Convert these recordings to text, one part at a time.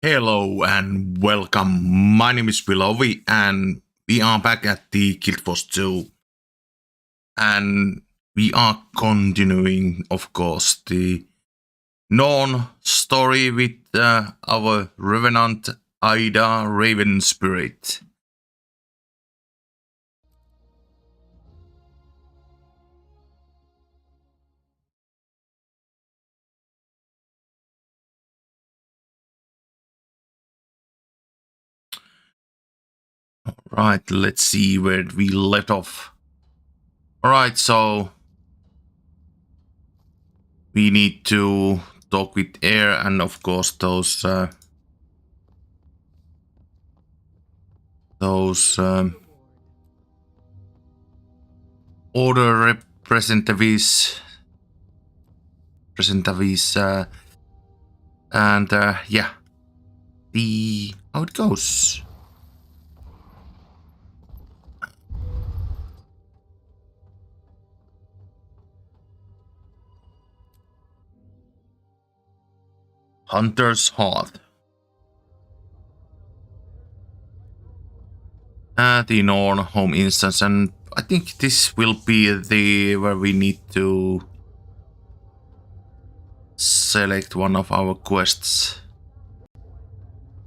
Hello and welcome. My name is Willowy and we are back at the Guild Wars 2. And we are continuing, of course, the Norn story with our Revenant Iida Raven Spirit. Right, let's see where we left off. Alright, so we need to talk with Air and of course those order representatives and yeah, the how it goes. Hunter's Heart. the Norn home instance, and I think this will be the where we need to select one of our quests.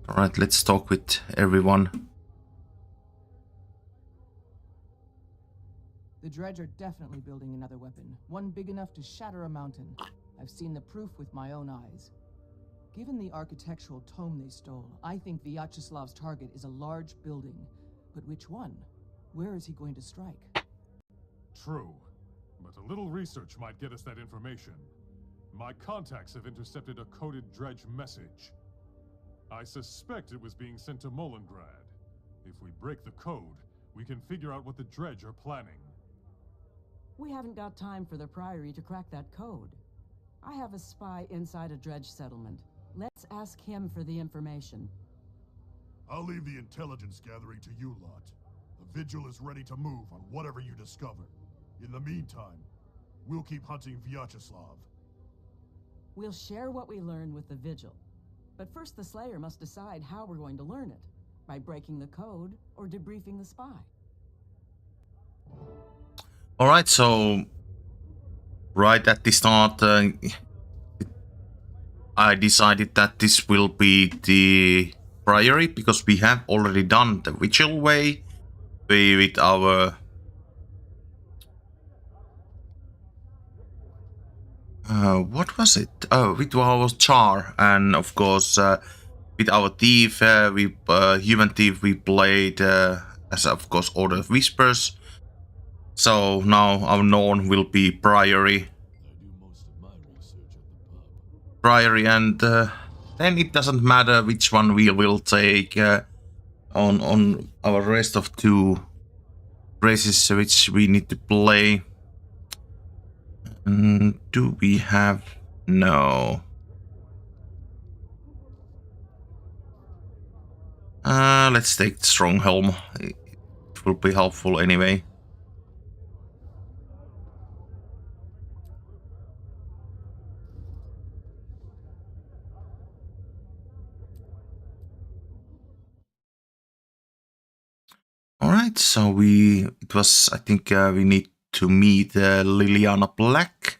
Alright, let's talk with everyone. The Dredge are definitely building another weapon, one big enough to shatter a mountain. I've seen the proof with my own eyes. Given the architectural tome they stole, I think Vyacheslav's target is a large building. But which one? Where is he going to strike? True, but a little research might get us that information. My contacts have intercepted a coded Dredge message. I suspect it was being sent to Molengrad. If we break the code, we can figure out what the Dredge are planning. We haven't got time for the Priory to crack that code. I have a spy inside a Dredge settlement. Let's ask him for the information. I'll leave the intelligence gathering to you lot. The Vigil is ready to move on whatever you discover. In the meantime, we'll keep hunting Vyacheslav. We'll share what we learn with the Vigil. But first the Slayer must decide how we're going to learn it. By breaking the code or debriefing the spy. Alright, so right at the start, I decided that this will be the Priory, because we have already done the Vigil way with our what was it? Oh, with our Char, and of course with our thief, human thief, we played as of course Order of Whispers. So now our Norn will be Priory. And then it doesn't matter which one we will take on our rest of 2 races which we need to play. Do we have? No. Let's take Stronghelm. It will be helpful anyway. Alright, so it was, I think we need to meet Liliana Black.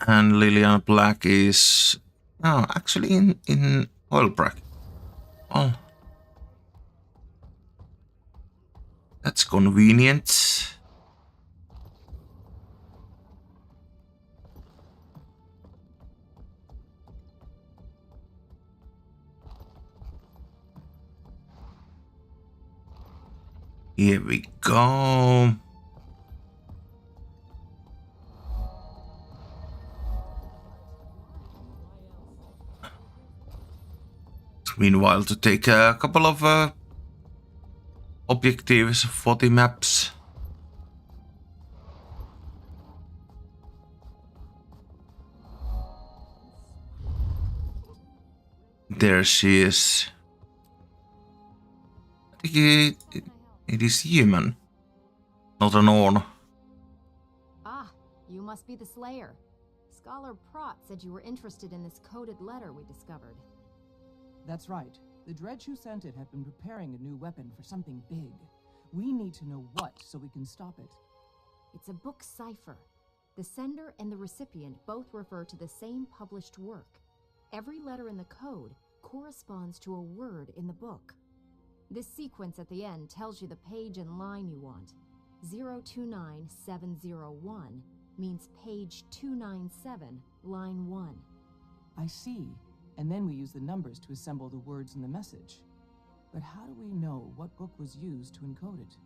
And Liliana Black is actually in Oilbrack. Oh, that's convenient. Here we go. Meanwhile, to take a couple of objectives for the maps. There she is. I think it is human, not an Norn. Ah, you must be the Slayer. Scholar Prot said you were interested in this coded letter we discovered. That's right. The Dredge who sent it have been preparing a new weapon for something big. We need to know what so we can stop it. It's a book cipher. The sender and the recipient both refer to the same published work. Every letter in the code corresponds to a word in the book. This sequence at the end tells you the page and line you want. 029701 means page 297, line 1. I see. And then we use the numbers to assemble the words in the message. But how do we know what book was used to encode it?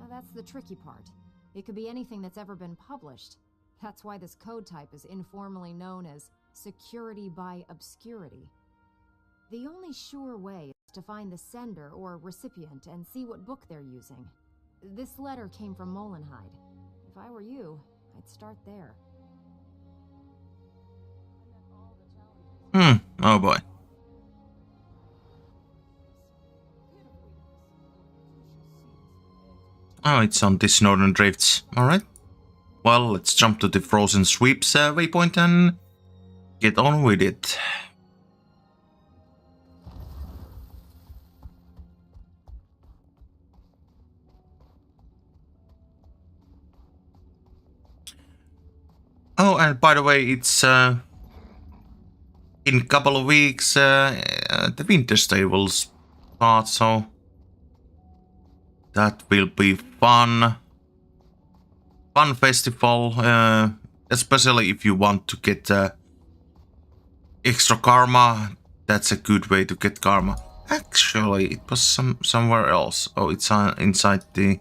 That's the tricky part. It could be anything that's ever been published. That's why this code type is informally known as security by obscurity. The only sure way is to find the sender or recipient and see what book they're using. This letter came from Molenhide. If I were you, I'd start there. Oh boy. Oh, it's on this Northern Drifts. Alright. Well, let's jump to the Frozen Sweeps waypoint and get on with it. Oh, and by the way, it's in a couple of weeks the winter stay will start, so that will be fun. Fun festival, especially if you want to get extra karma. That's a good way to get karma. Actually, it was somewhere else. Oh, it's inside the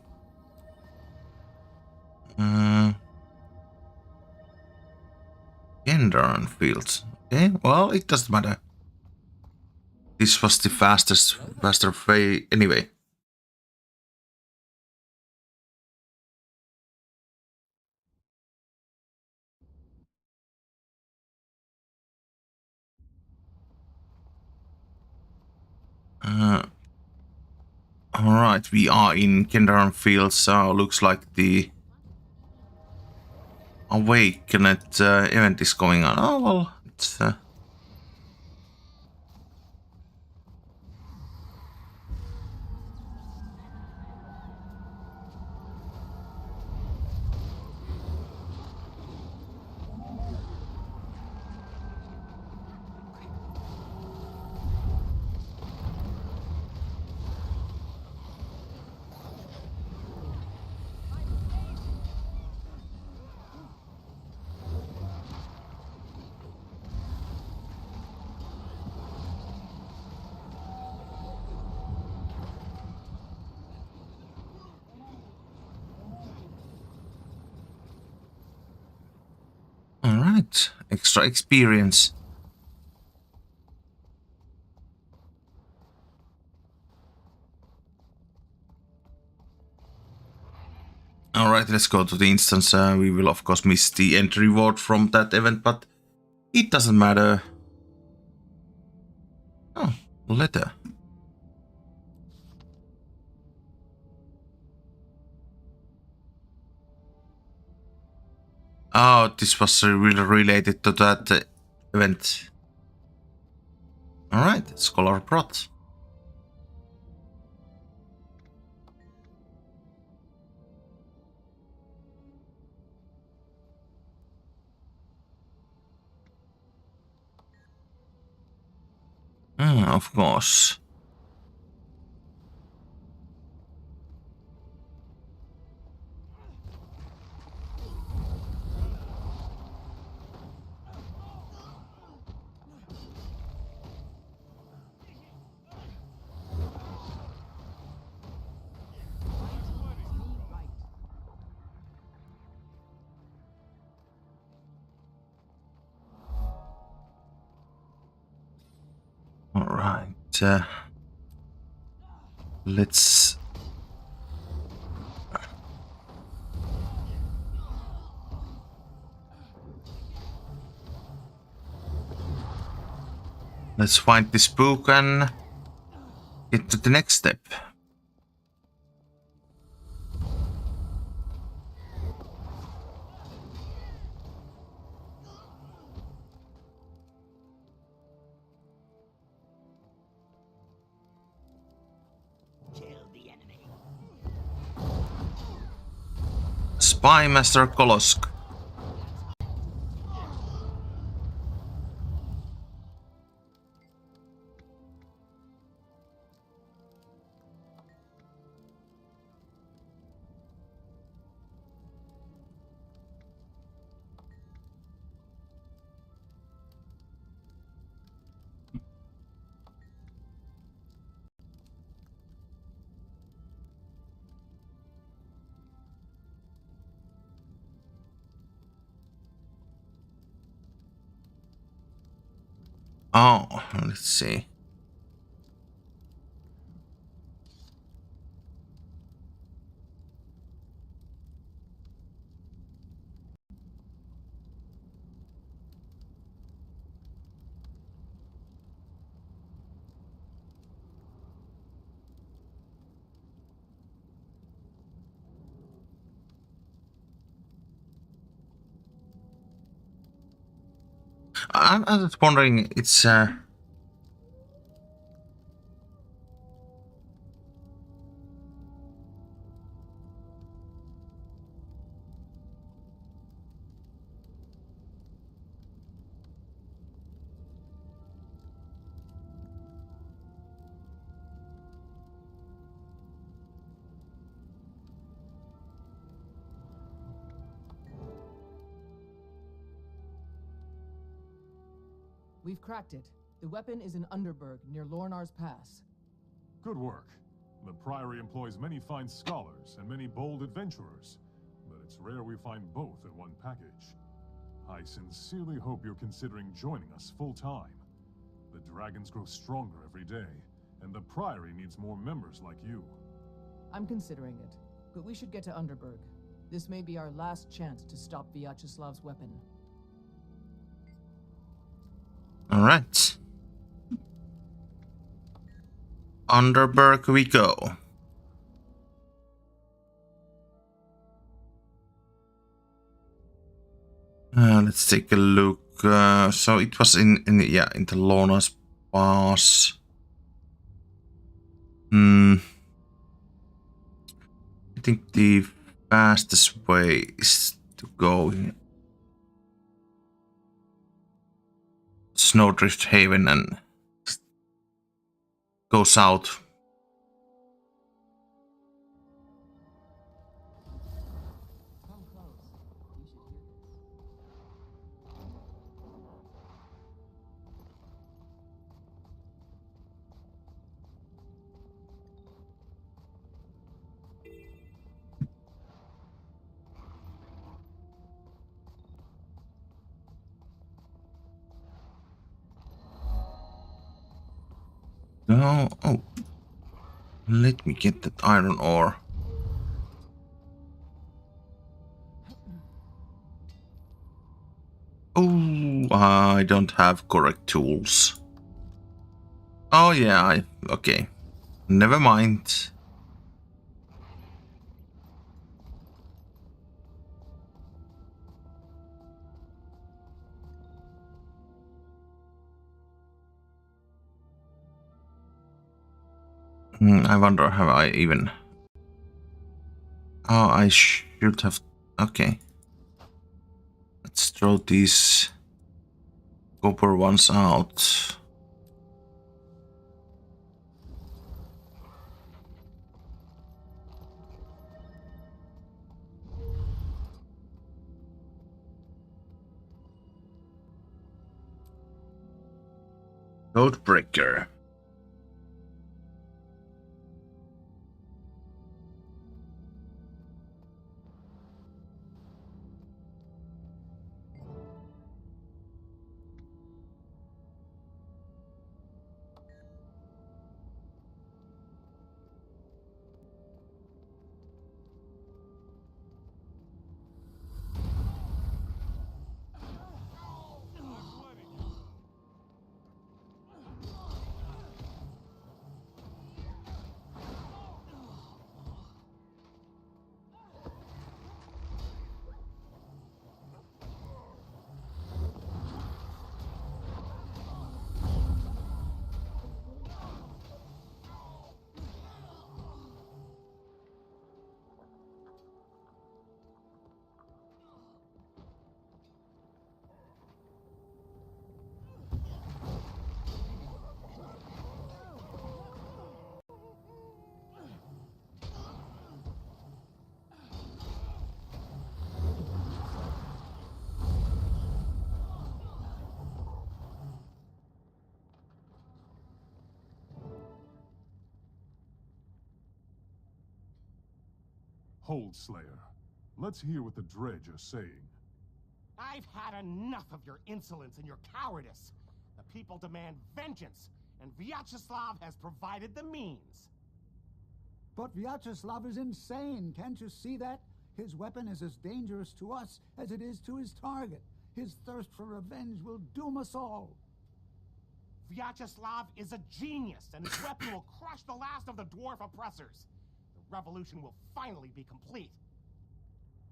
Gendarn fields. Okay, well, it doesn't matter. This was the faster way anyway. Alright, we are in Gendarn fields, so looks like the Awakened event is going on. Oh, well, it's... Alright, extra experience. Alright, let's go to the instance. We will of course miss the entry reward from that event, but it doesn't matter. Oh, letter. Oh, this was really related to that event. Alright, Scholar brought. Of course. Alright. Let's... Let's find this book and get to the next step. Spy Master Kolosk. Oh, let's see. I'm just wondering, it's We've cracked it. The weapon is in Underberg, near Lornar's Pass. Good work. The Priory employs many fine scholars and many bold adventurers, but it's rare we find both in one package. I sincerely hope you're considering joining us full-time. The dragons grow stronger every day, and the Priory needs more members like you. I'm considering it, but we should get to Underberg. This may be our last chance to stop Vyacheslav's weapon. all right. Underberg we go. Let's take a look. So it was in the Lornar's Pass. I think the fastest way is to go Snowdrift Haven and go south. Come close. You should hear No, oh, let me get that iron ore. Oh, I don't have correct tools. Oh yeah, okay. Never mind. I wonder, have I even... Oh, I should have... Okay. Let's throw these copper ones out. Codebreaker. Hold, Slayer. Let's hear what the Dredge are saying. I've had enough of your insolence and your cowardice. The people demand vengeance, and Vyacheslav has provided the means. But Vyacheslav is insane, can't you see that? His weapon is as dangerous to us as it is to his target. His thirst for revenge will doom us all. Vyacheslav is a genius, and his weapon will crush the last of the dwarf oppressors. The revolution will finally be complete.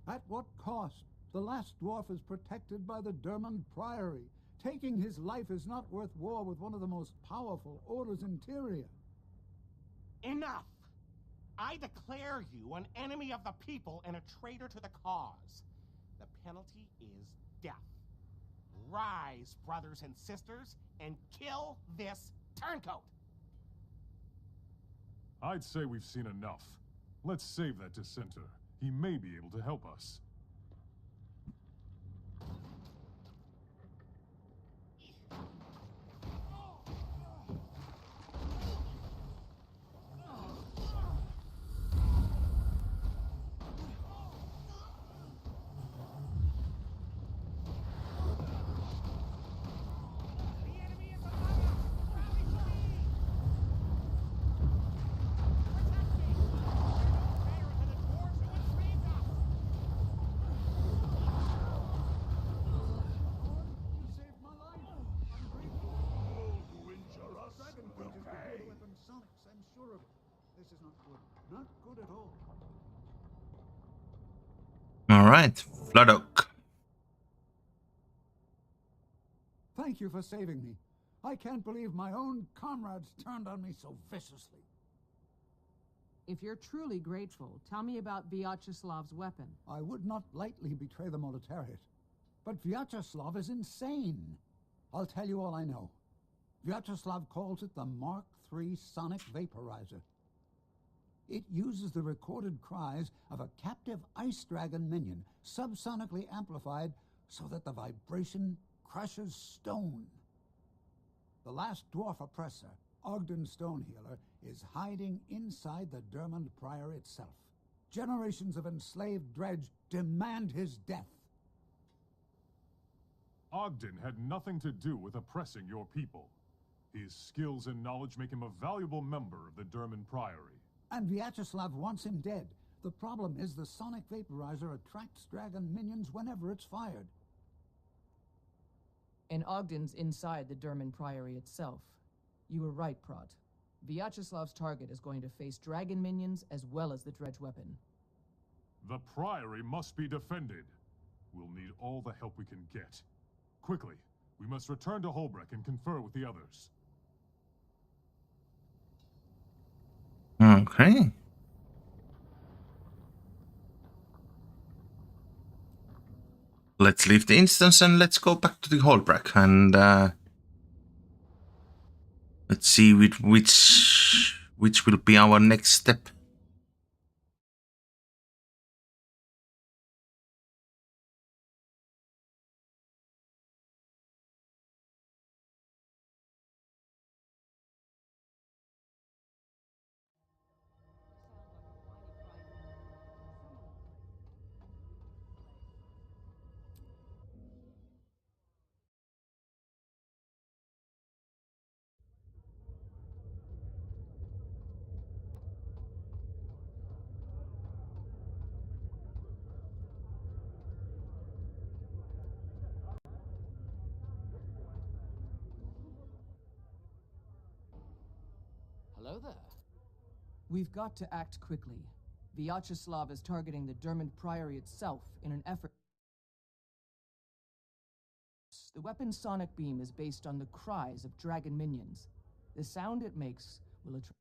At what cost? The last dwarf is protected by the Dermond Priory. Taking his life is not worth war with one of the most powerful Order's interior. Enough! I declare you an enemy of the people and a traitor to the cause. The penalty is death. Rise, brothers and sisters, and kill this turncoat! I'd say we've seen enough. Let's save that dissenter. He may be able to help us. You saved my life. I'm grateful. All who injure us Dragon will Queen is pay. the weapon Sonics, I'm sure of it. This is not good. Not good at all. All right, Floodok. Thank you for saving me. I can't believe my own comrades turned on me so viciously. If you're truly grateful, tell me about Vyacheslav's weapon. I would not lightly betray the Moletariat. But Vyacheslav is insane. I'll tell you all I know. Vyacheslav calls it the Mark III Sonic Vaporizer. It uses the recorded cries of a captive ice dragon minion, subsonically amplified so that the vibration crushes stone. The last dwarf oppressor, Ogden Stonehealer, is hiding inside the Dermond Priory itself. Generations of enslaved dredge demand his death. Ogden had nothing to do with oppressing your people. His skills and knowledge make him a valuable member of the Dermond Priory. And Vyacheslav wants him dead. The problem is the sonic vaporizer attracts dragon minions whenever it's fired. And Ogden's inside the Dermond Priory itself. You were right, Prot. Vyacheslav's target is going to face dragon minions as well as the dredge weapon. The Priory must be defended. We'll need all the help we can get. Quickly, we must return to Holbrook and confer with the others. Okay. Let's leave the instance and let's go back to the Holbrook and let's see which will be our next step. Hello there. We've got to act quickly. Vyacheslav is targeting the Dermond Priory itself in an effort. The weapon's sonic beam is based on the cries of dragon minions. The sound it makes will attract.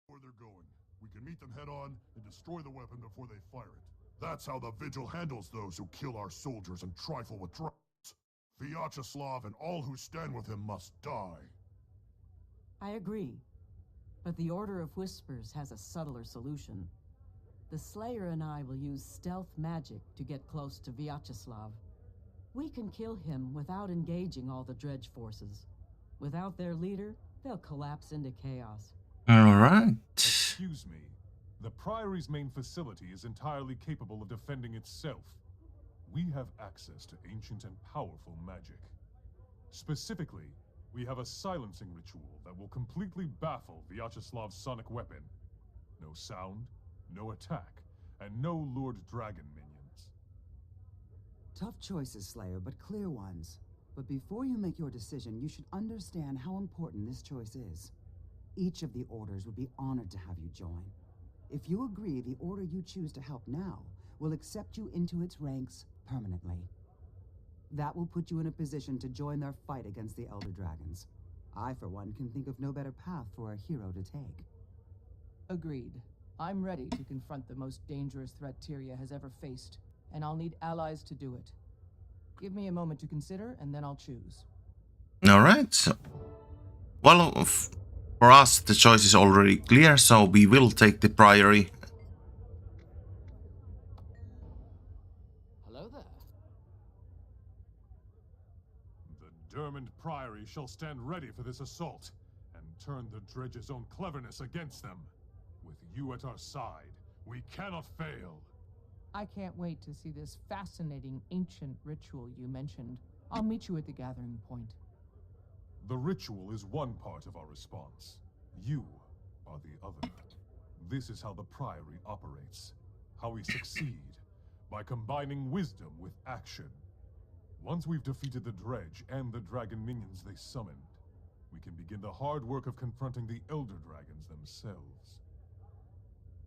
Where they're going. We can meet them head on and destroy the weapon before they fire it. That's how the Vigil handles those who kill our soldiers and trifle with dragons. Vyacheslav and all who stand with him must die. I agree. But the Order of Whispers has a subtler solution. The Slayer and I will use stealth magic to get close to Vyacheslav. We can kill him without engaging all the dredge forces. Without their leader, they'll collapse into chaos. All right. Excuse me. The Priory's main facility is entirely capable of defending itself. We have access to ancient and powerful magic. Specifically, we have a silencing ritual that will completely baffle Vyacheslav's sonic weapon. No sound, no attack, and no Lord Dragon minions. Tough choices, Slayer, but clear ones. But before you make your decision, you should understand how important this choice is. Each of the orders would be honored to have you join. If you agree, the order you choose to help now will accept you into its ranks permanently. That will put you in a position to join their fight against the Elder Dragons. I, for one, can think of no better path for a hero to take. Agreed. I'm ready to confront the most dangerous threat Tyria has ever faced, and I'll need allies to do it. Give me a moment to consider, and then I'll choose. Alright, so, well, for us the choice is already clear, so we will take the Priory. Hello there. The Dermond Priory shall stand ready for this assault, and turn the Dredge's own cleverness against them. With you at our side, we cannot fail. I can't wait to see this fascinating ancient ritual you mentioned. I'll meet you at the gathering point. The ritual is one part of our response. You are the other. This is how the Priory operates. How we succeed. By combining wisdom with action. Once we've defeated the Dredge and the dragon minions they summoned, we can begin the hard work of confronting the Elder Dragons themselves.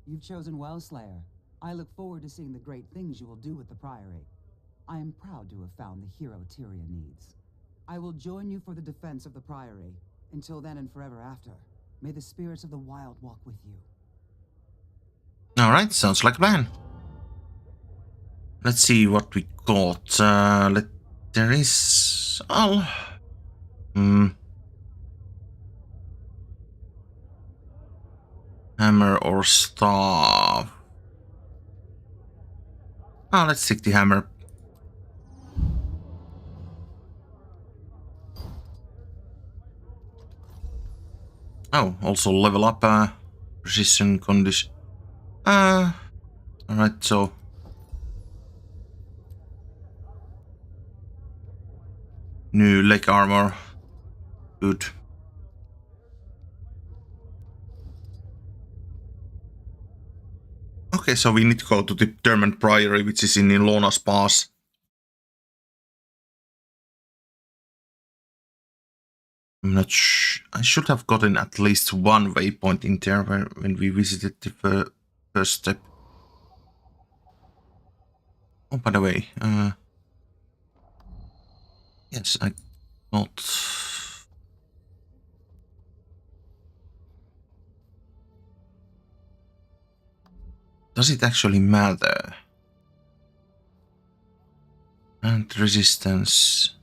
You've chosen well, Slayer. I look forward to seeing the great things you will do with the Priory. I am proud to have found the hero Tyria needs. I will join you for the defense of the Priory. Until then and forever after, may the spirits of the wild walk with you. Alright, sounds like a plan. Let's see what we got. There is... Hammer or staff? Let's take the hammer. Oh, also level up precision condition. Alright, so new leg armor. Good. Okay, so we need to go to the Dermond Priory, which is in Ilona's Pass. I'm not sure. I should have gotten at least one waypoint in there when we visited the first step. Oh, by the way, yes, I got... Does it actually matter? And resistance...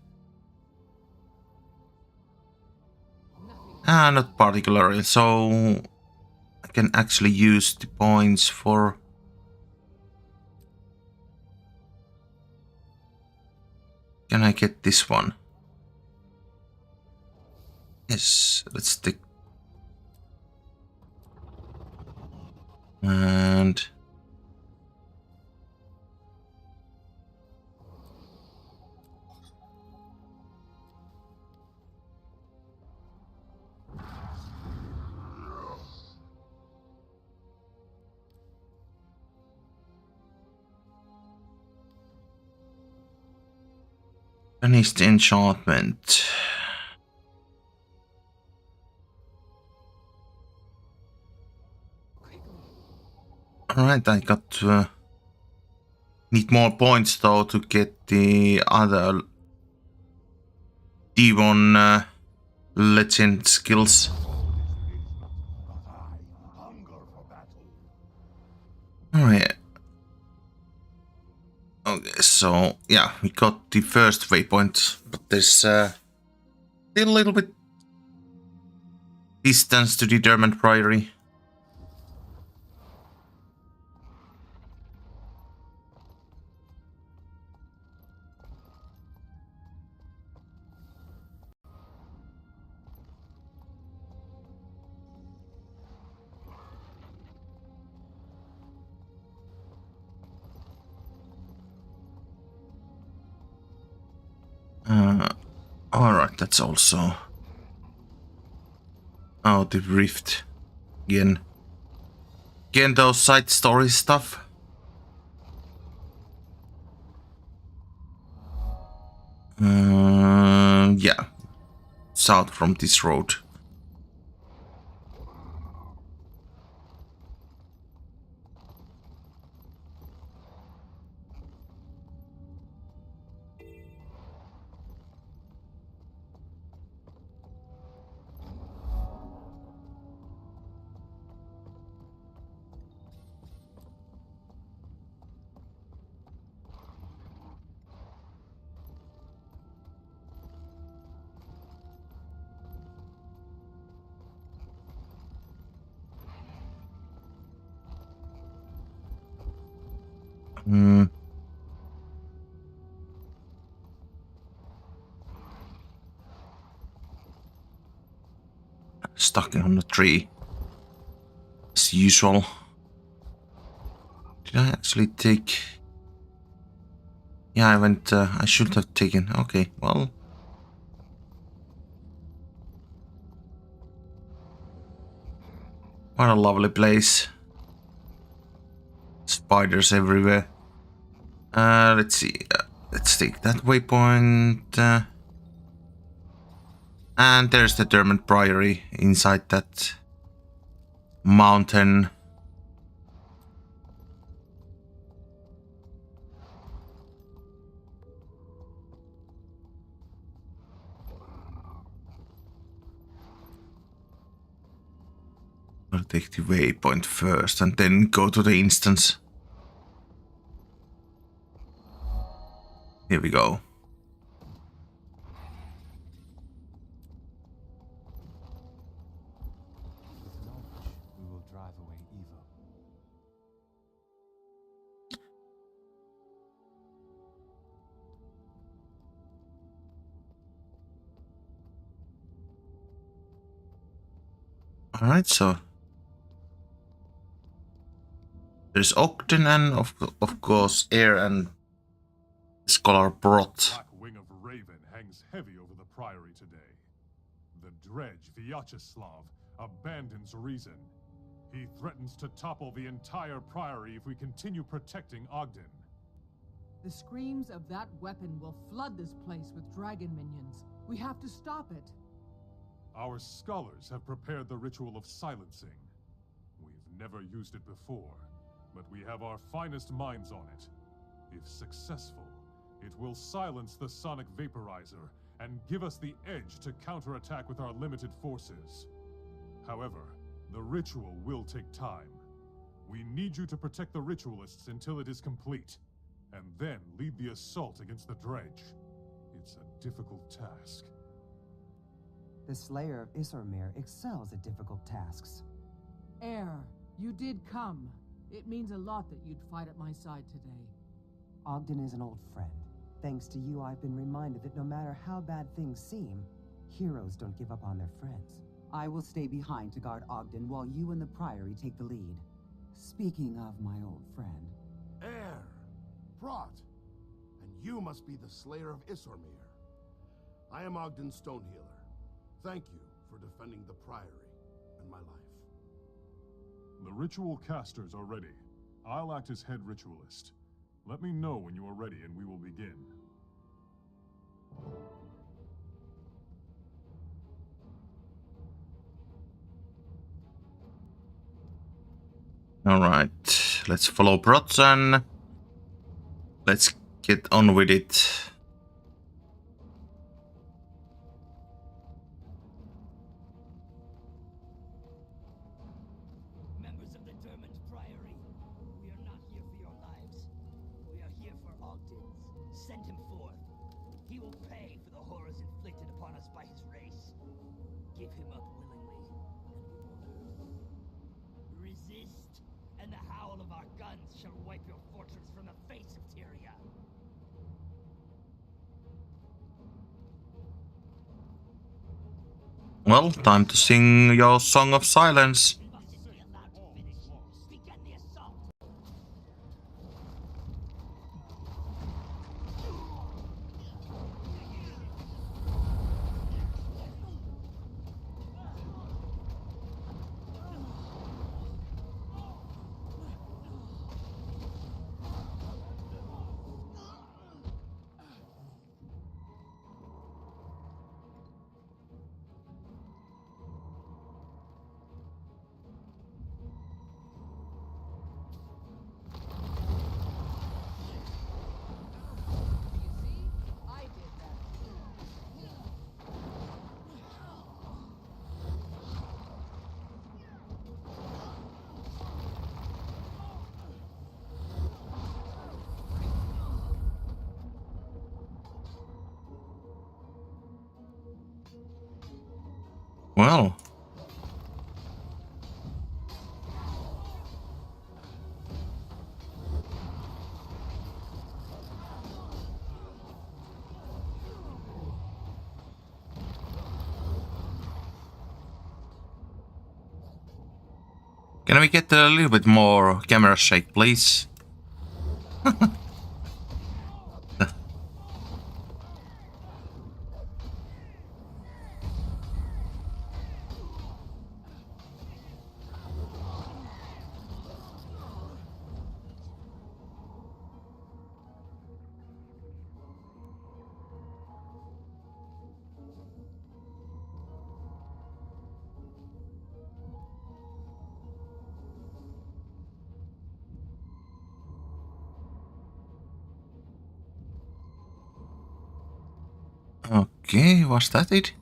not particularly, so I can actually use the points for... Can I get this one? Yes, let's take... And... Finished enchantment. Alright, I got need more points though to get the other Demon legend skills. Alright. Okay, so yeah, we got the first waypoint, but there's still a little bit distance to the Dermond Priory. Alright, that's also... Oh, the rift. Again, those side story stuff. Yeah. South from this road. Hmm. Stuck on the tree. As usual. Did I actually take... Yeah, I went... I should have taken... Okay, well... What a lovely place. Spiders everywhere. Let's see. Let's take that waypoint. And there's the Dermot Priory inside that mountain. I'll take the waypoint first and then go to the instance. Here we go. With knowledge, we will drive away evil. Alright, so there's Ogden and of course Air and Scholar Brot. Black wing of Raven hangs heavy over the Priory today. The dredge, Vyacheslav, abandons reason. He threatens to topple the entire Priory if we continue protecting Ogden. The screams of that weapon will flood this place with dragon minions. We have to stop it. Our scholars have prepared the ritual of silencing. We've never used it before, but we have our finest minds on it. If successful, it will silence the sonic vaporizer and give us the edge to counterattack with our limited forces. However, the ritual will take time. We need you to protect the ritualists until it is complete, and then lead the assault against the dredge. It's a difficult task. The Slayer of Issormere excels at difficult tasks. Air, you did come. It means a lot that you'd fight at my side today. Ogden is an old friend. Thanks to you, I've been reminded that no matter how bad things seem, heroes don't give up on their friends. I will stay behind to guard Ogden while you and the Priory take the lead. Speaking of my old friend... Air! Brought! And you must be the Slayer of Issormere. I am Ogden Stonehealer. Thank you for defending the Priory and my life. The ritual casters are ready. I'll act as head ritualist. Let me know when you are ready and we will begin. Alright, let's follow Brotson. Let's get on with it. Members of the Dermot Priory, we are not here for your lives. We are here for Ogden's. Send him forth. He will pay for the horrors inflicted upon us by his race. Give him up willingly, and we will resist, and the howl of our guns shall wipe your fortress from the face of Tyria. Well, time to sing your Song of Silence. We mustn't be allowed to finish. Begin the assault. Can we get a little bit more camera shake, please? Okay, was that it?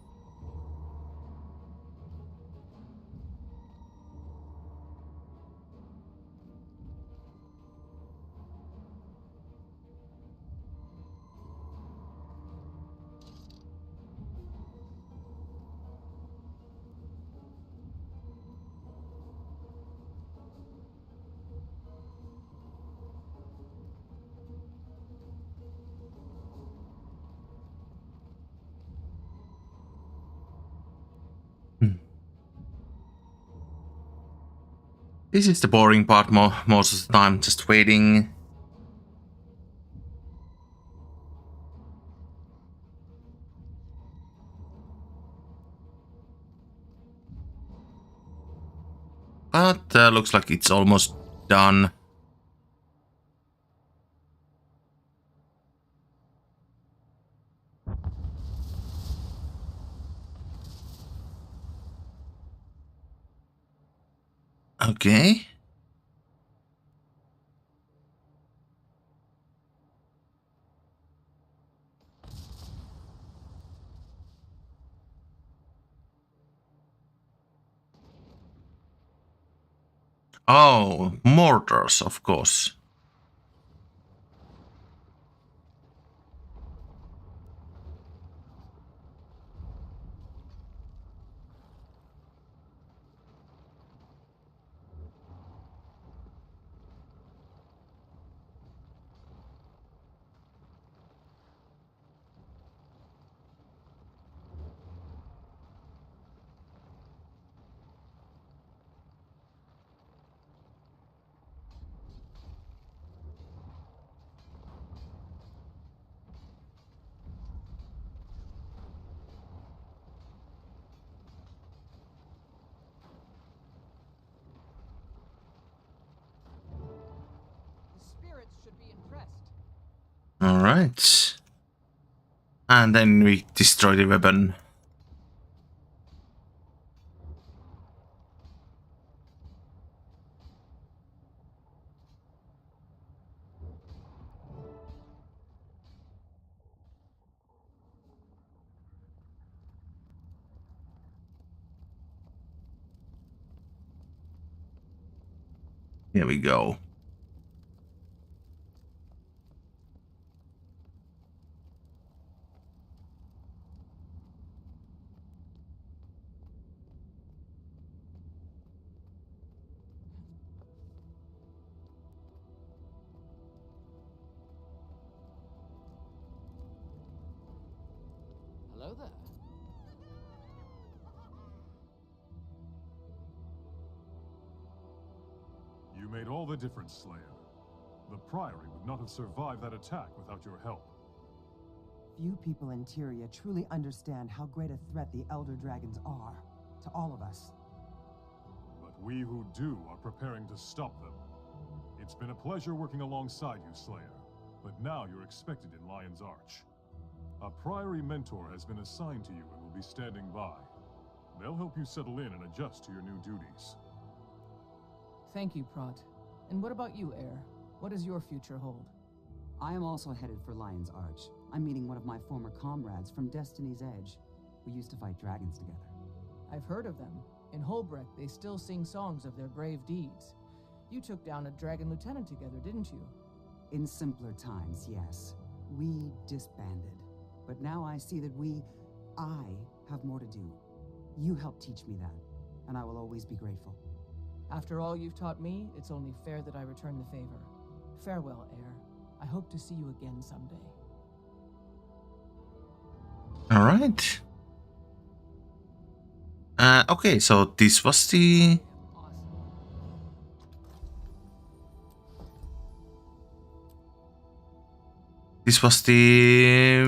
This is the boring part most of the time, just waiting. But looks like it's almost done. Okay. Oh, mortars, of course. The spirits should be impressed. All right. And then we destroy the weapon. Here we go. Hello there. You made all the difference, Slayer. The Priory would not have survived that attack without your help. Few people in Tyria truly understand how great a threat the Elder Dragons are to all of us. But we who do are preparing to stop them. It's been a pleasure working alongside you, Slayer, but now you're expected in Lion's Arch. A Priory mentor has been assigned to you and will be standing by. They'll help you settle in and adjust to your new duties. Thank you, Prot. And what about you, Heir? What does your future hold? I am also headed for Lion's Arch. I'm meeting one of my former comrades from Destiny's Edge. We used to fight dragons together. I've heard of them. In Holbrecht, they still sing songs of their brave deeds. You took down a dragon lieutenant together, didn't you? In simpler times, yes. We disbanded. But now I see that I have more to do. You helped teach me that, and I will always be grateful. After all you've taught me, it's only fair that I return the favor. Farewell, Heir. I hope to see you again someday. All right. Okay, so this was the This was the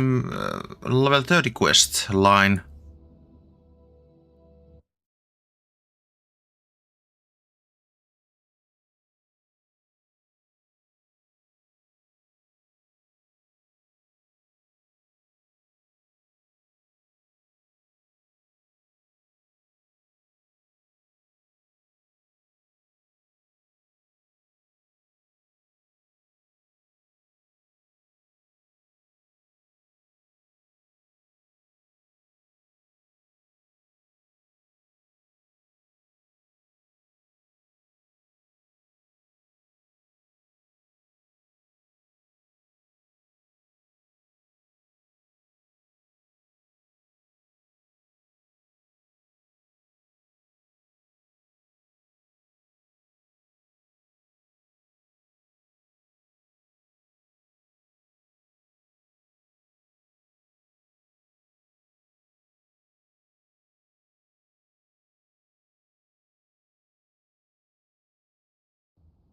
level 30 quest line.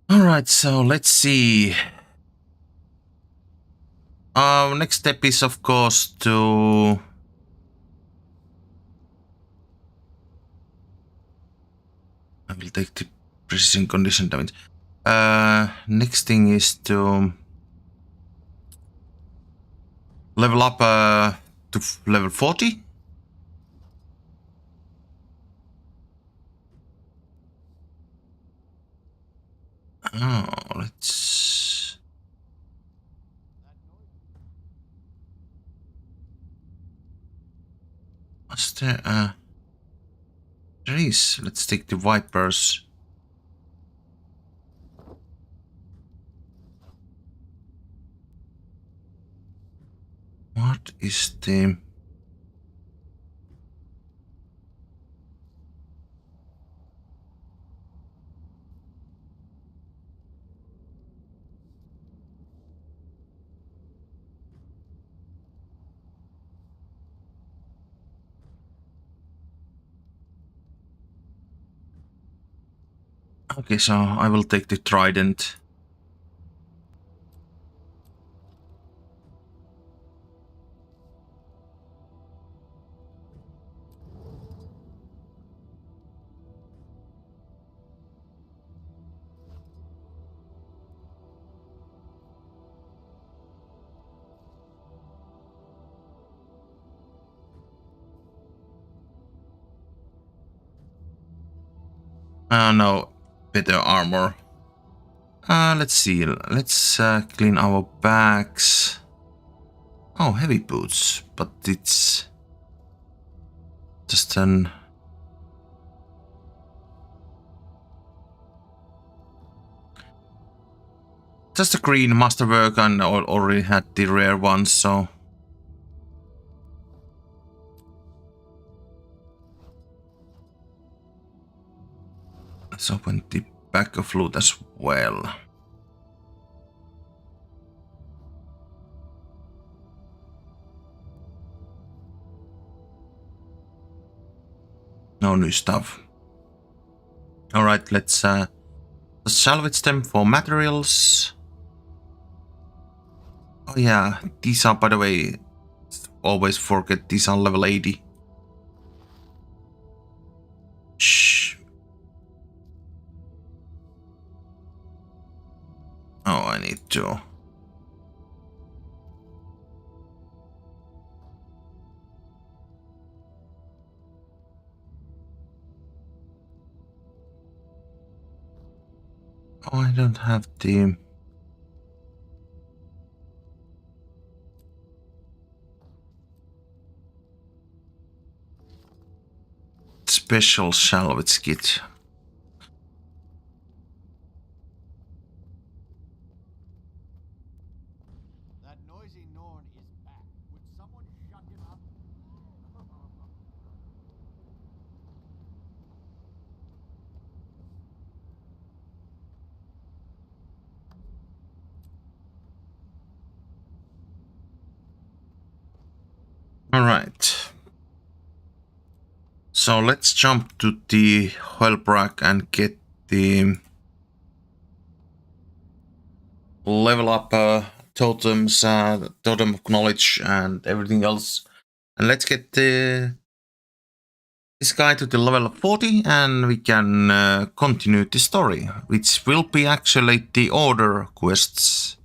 Alright, so let's see. Next step is, of course, to I will take the precision condition damage. Next thing is to level up to level 40. Oh, let's. What's there? There is. Let's take the Vipers. What is the. Okay, so I will take the Trident. No, better armor. Let's see. Let's clean our bags. Oh, heavy boots, but it's just an. Just a green masterwork, and already had the rare ones, so. Let's open the back of loot as well. No new stuff. Alright, let's salvage them for materials. Oh yeah, these are, by the way, always forget, these are level 80. Shh. Oh, I need to. Oh, I don't have the. Special salvage kit. That noisy norn is back. Would someone shut him up? Alright. So let's jump to the Hellbrack and get the level up totems, totem of knowledge, and everything else. And let's get this guy to the level of 40, and we can continue the story, which will be actually the order quests.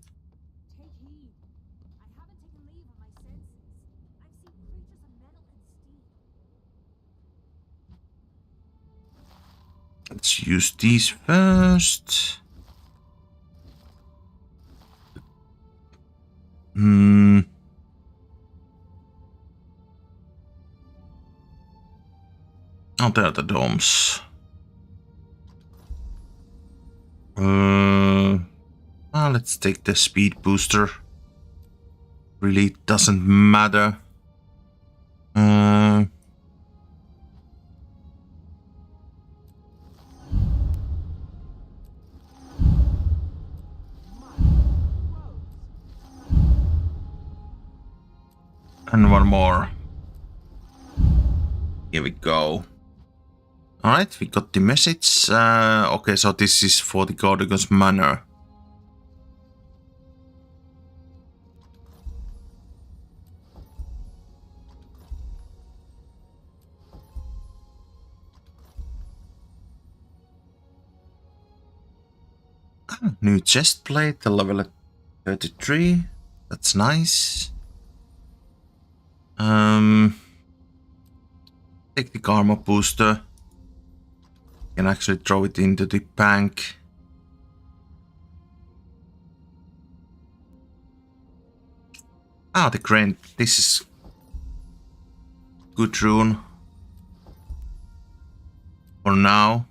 Let's use these first. Oh, there are the domes. Let's take the speed booster. Really doesn't matter. And one more. Here we go. Alright, we got the message. Okay, so this is for the Gordigon's Manor. New chest plate, level at 33. That's nice. Take the karma booster. Can actually throw it into the bank. Ah, the crane. This is good rune. For now.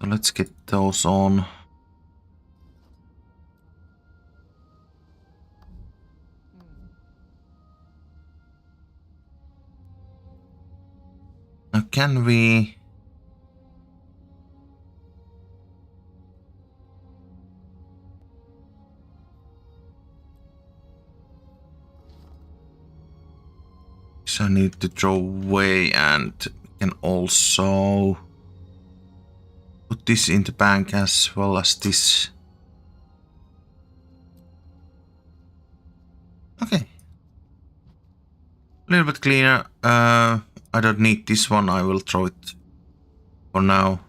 So let's get those on. Now can we... So I need to throw away, and we can also put this in the bank as well as this. Okay. A little bit cleaner. I don't need this one. I will throw it for now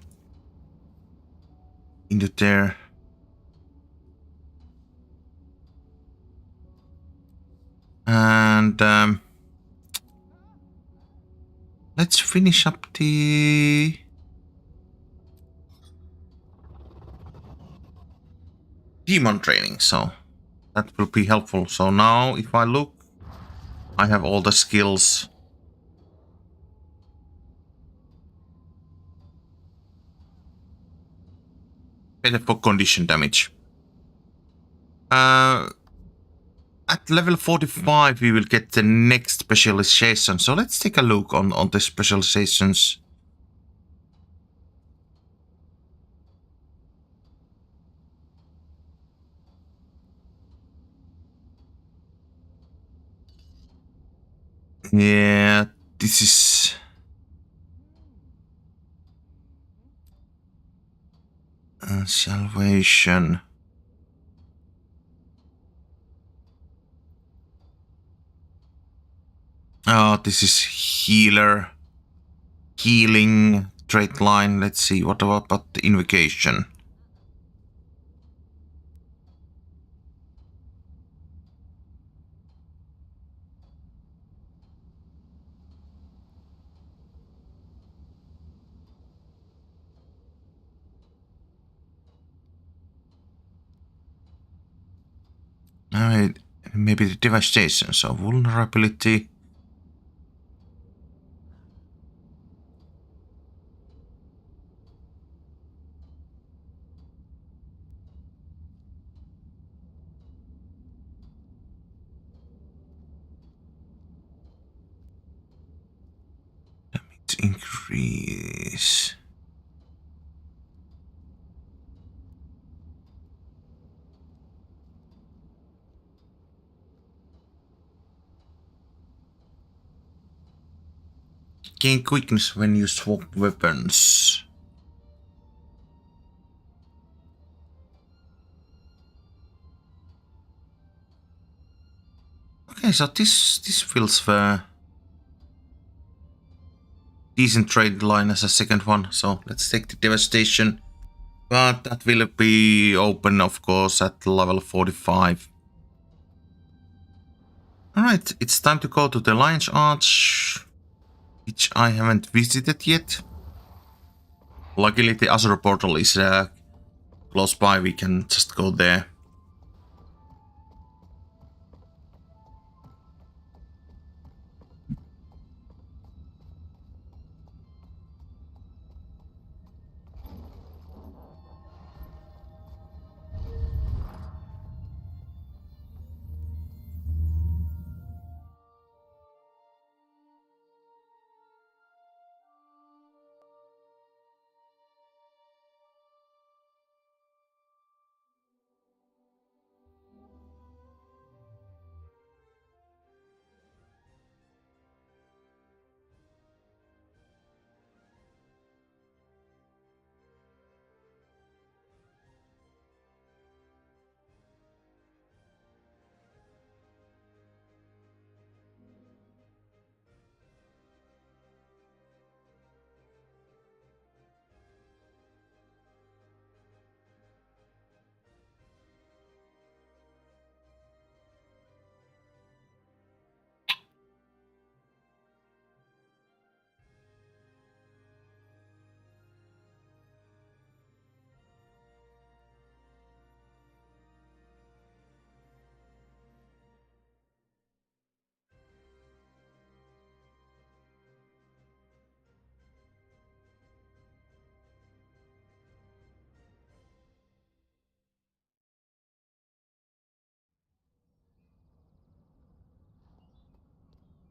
into there. And let's finish up the demon training, so that will be helpful. So now if I look, I have all the skills. Better for condition damage. At level 45 we will get the next specialization, so let's take a look on the specializations. Yeah, this is... salvation. Oh, this is healer. Healing trait line. Let's see, what about the invocation? Alright, maybe the devastation, so vulnerability. Damage increase. Gain quickness when you swap weapons. Okay, so this feels decent trade line as a second one. So let's take the devastation, but that will be open, of course, at level 45. All right, it's time to go to the Lion's Arch, which I haven't visited yet. Luckily, the Azure portal is close by. We can just go there.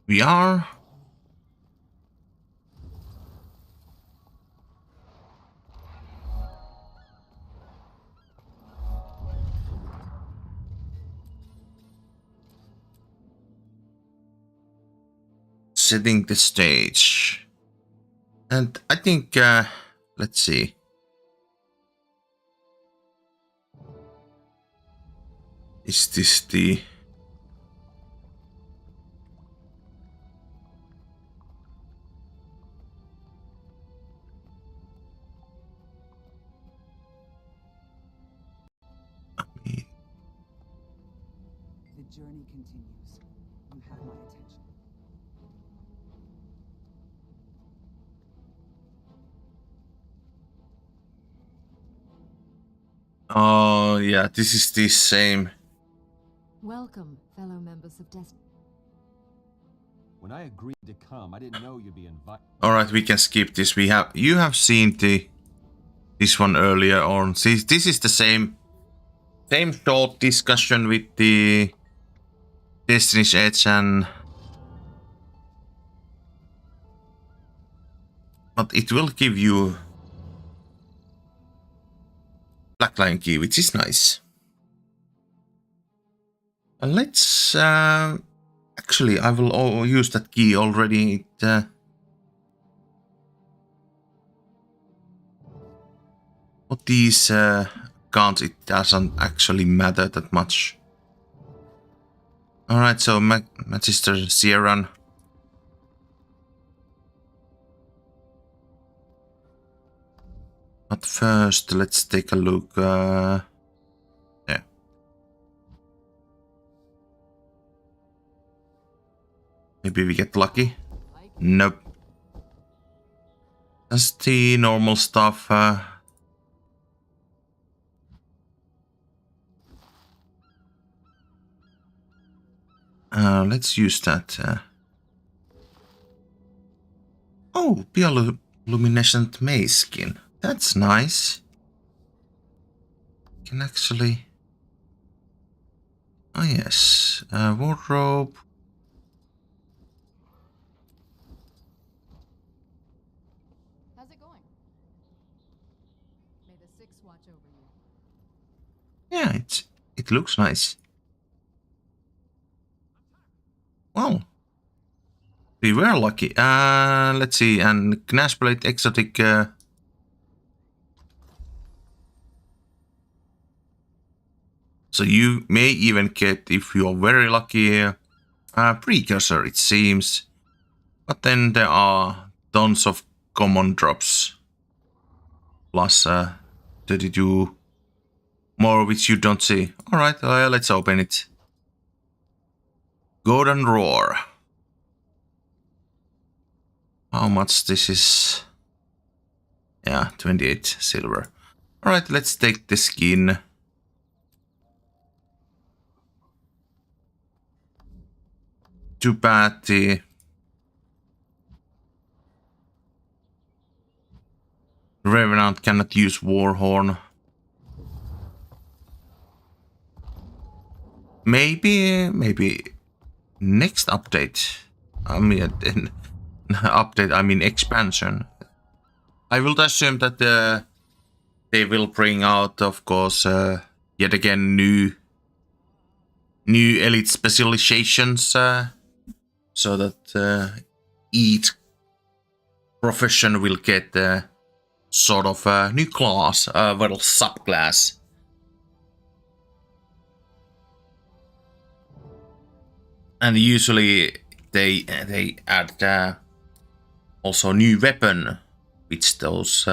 We are. Setting the stage. And I think, let's see. Is this the... The journey continues. You have my attention. Oh, yeah, this is the same. Welcome, fellow members of Destiny. When I agreed to come, I didn't know you'd be invited. All right, we can skip this. You have seen this one earlier on. See, this is the same short discussion with the Destiny's Edge but it will give you Black Lion key, which is nice. And let's actually, I will use that key already. What these guns, it doesn't actually matter that much. Alright, so Magister Sierran. But first, let's take a look. Yeah. Maybe we get lucky. Nope. That's the normal stuff. Let's use that. Oh, bioluminescent maze skin. That's nice. Can actually. Oh yes, wardrobe. How's it going? May the Six watch over you. Yeah, it looks nice. Well, we were lucky. Let's see, and Gnashblade exotic. So you may even get, if you are very lucky, precursor, it seems. But then there are tons of common drops. Plus 32 more which you don't see. Alright, let's open it. Golden Roar. How much this is? Yeah, 28 silver. Alright, let's take the skin. Too bad the Revenant cannot use Warhorn. Maybe next update. I mean, update. I mean expansion. I will assume that they will bring out, of course, yet again new elite specializations, so that each profession will get sort of a new class, a little subclass. And usually they add also new weapon, which those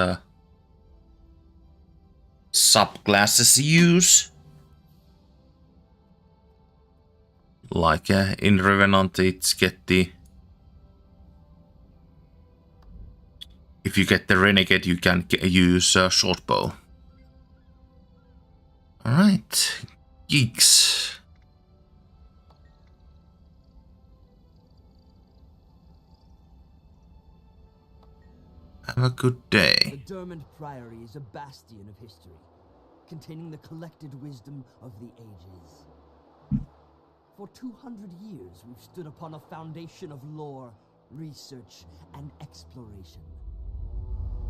subclasses use. Like in Revenant, it's get the... If you get the Renegade, you can use a short bow. Alright, geeks. Have a good day. The Dermond Priory is a bastion of history, containing the collected wisdom of the ages. For 200 years, we've stood upon a foundation of lore, research, and exploration.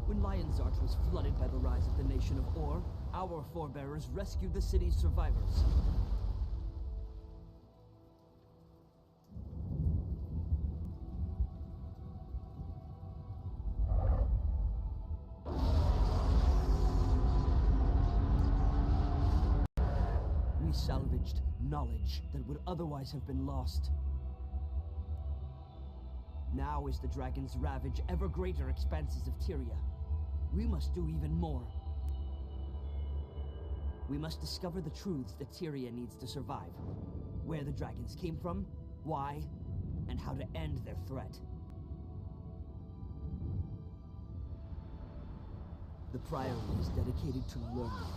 When Lionsart was flooded by the rise of the nation of Or, our forebearers rescued the city's survivors. We salvaged knowledge that would otherwise have been lost. Now as the dragons ravage ever greater expanses of Tyria, we must do even more. We must discover the truths that Tyria needs to survive. Where the dragons came from, why, and how to end their threat. The Priory is dedicated to learning.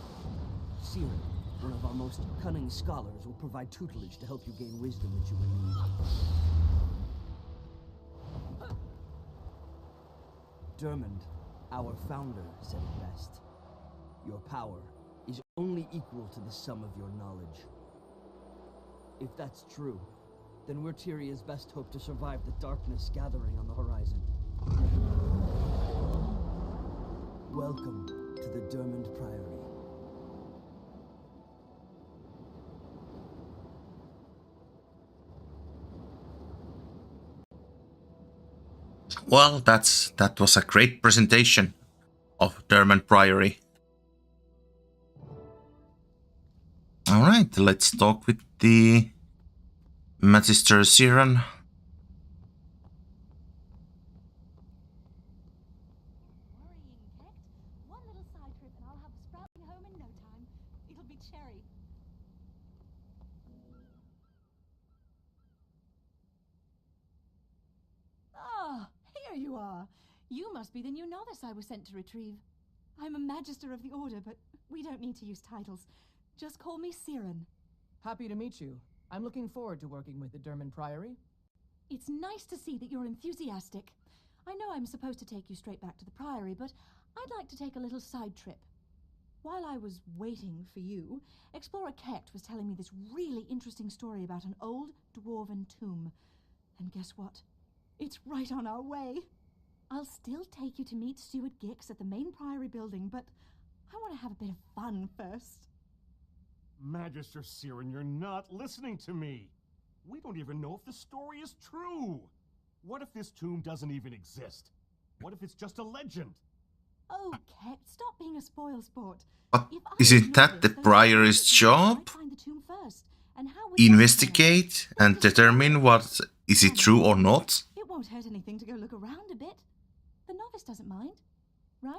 Siren, one of our most cunning scholars, will provide tutelage to help you gain wisdom that you will need. Dermond, our founder, said it best. Your power is only equal to the sum of your knowledge. If that's true, then we're Tyria's best hope to survive the darkness gathering on the horizon. Welcome to the Dermond Priory. Well, that was a great presentation of Dermond Priory. Alright, let's talk with the Magister Siren. One little side trip and I'll have a sprouting home in no time. It'll be cherry. Ah, here you are. You must be the new novice I was sent to retrieve. I'm a Magister of the Order, but we don't need to use titles. Just call me Siren. Happy to meet you. I'm looking forward to working with the Dermond Priory. It's nice to see that you're enthusiastic. I know I'm supposed to take you straight back to the Priory, but I'd like to take a little side trip. While I was waiting for you, Explorer Kecht was telling me this really interesting story about an old dwarven tomb. And guess what? It's right on our way. I'll still take you to meet Steward Gix at the main Priory building, but I want to have a bit of fun first. Magister Siren, you're not listening to me. We don't even know if the story is true. What if this tomb doesn't even exist? What if it's just a legend? Oh, Kecht, stop being a spoilsport. But isn't that the Priory's job? Find the tomb first, and how investigate and determine what is it true or not. It won't hurt anything to go look around a bit. The novice doesn't mind, right?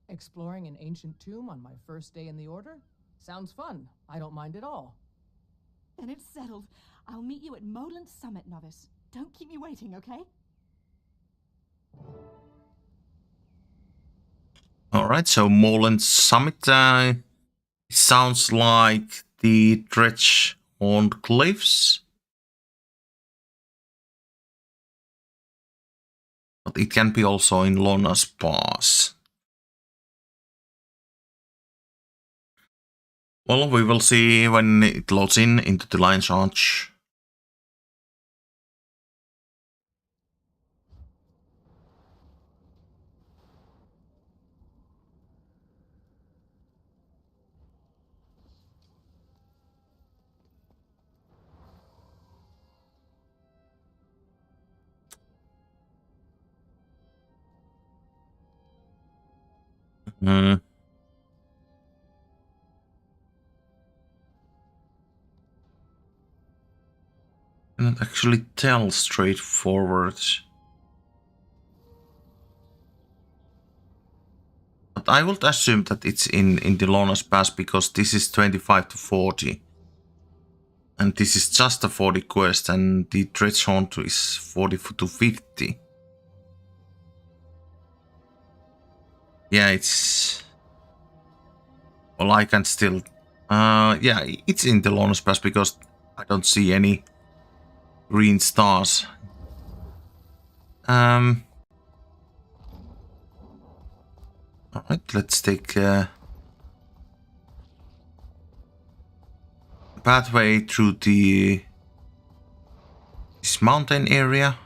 Exploring an ancient tomb on my first day in the Order? Sounds fun. I don't mind at all. Then it's settled. I'll meet you at Moland Summit, novice. Don't keep me waiting, okay? Alright, so Moland Summit sounds like the Dredge-Horned Cliffs. But it can be also in Lona's Pass. Well, we will see when it loads into the Lion's Arch. Cannot actually tell straightforward. But I would assume that it's in the Lona's Pass because this is 25 to 40. And this is just a 40 quest and the Dredge-Horned is 40 to 50. Yeah, it's... Well, I can still... yeah, it's in the Lona's Pass because I don't see any green stars. Alright, let's take pathway through this mountain area.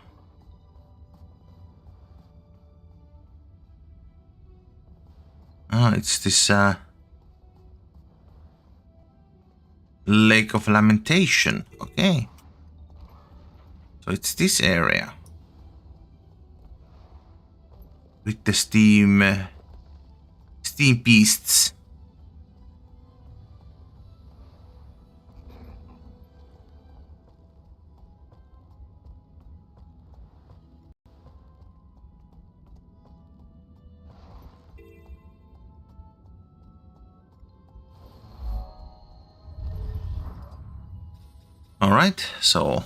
It's this Lake of Lamentation. Okay. So it's this area. With the steam beasts. Alright, so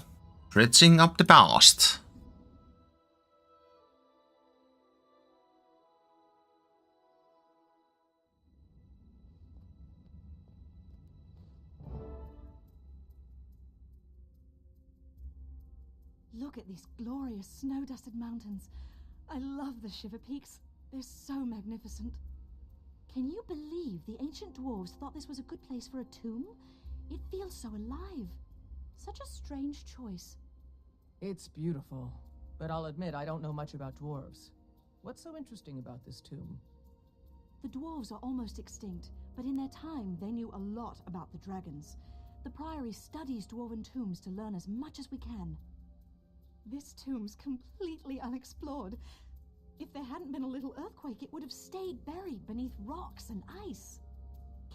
dredging up the past. Look at these glorious snow-dusted mountains. I love the Shiver Peaks. They're so magnificent. Can you believe the ancient dwarves thought this was a good place for a tomb? It feels so alive. Such a strange choice. It's beautiful, but I'll admit I don't know much about dwarves. What's so interesting about this tomb? The dwarves are almost extinct, but in their time they knew a lot about the dragons. The Priory studies dwarven tombs to learn as much as we can. This tomb's completely unexplored. If there hadn't been a little earthquake, it would have stayed buried beneath rocks and ice.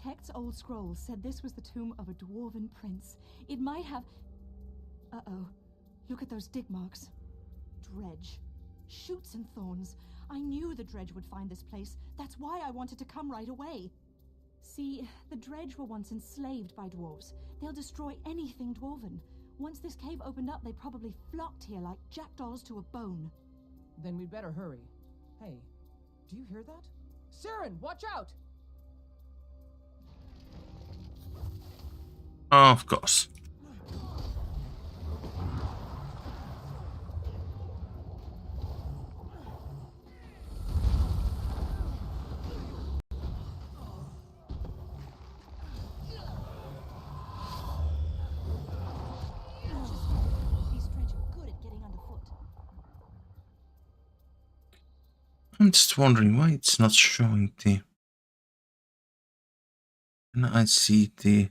Kekt's old scrolls said this was the tomb of a dwarven prince. It might have... Uh-oh. Look at those dig marks. Dredge. Shoots and thorns. I knew the Dredge would find this place. That's why I wanted to come right away. See, the Dredge were once enslaved by dwarves. They'll destroy anything dwarven. Once this cave opened up, they probably flocked here like jackdaws to a bone. Then we'd better hurry. Hey, do you hear that? Siren, watch out! Of course. I'm just wondering why it's not showing the... And I see the...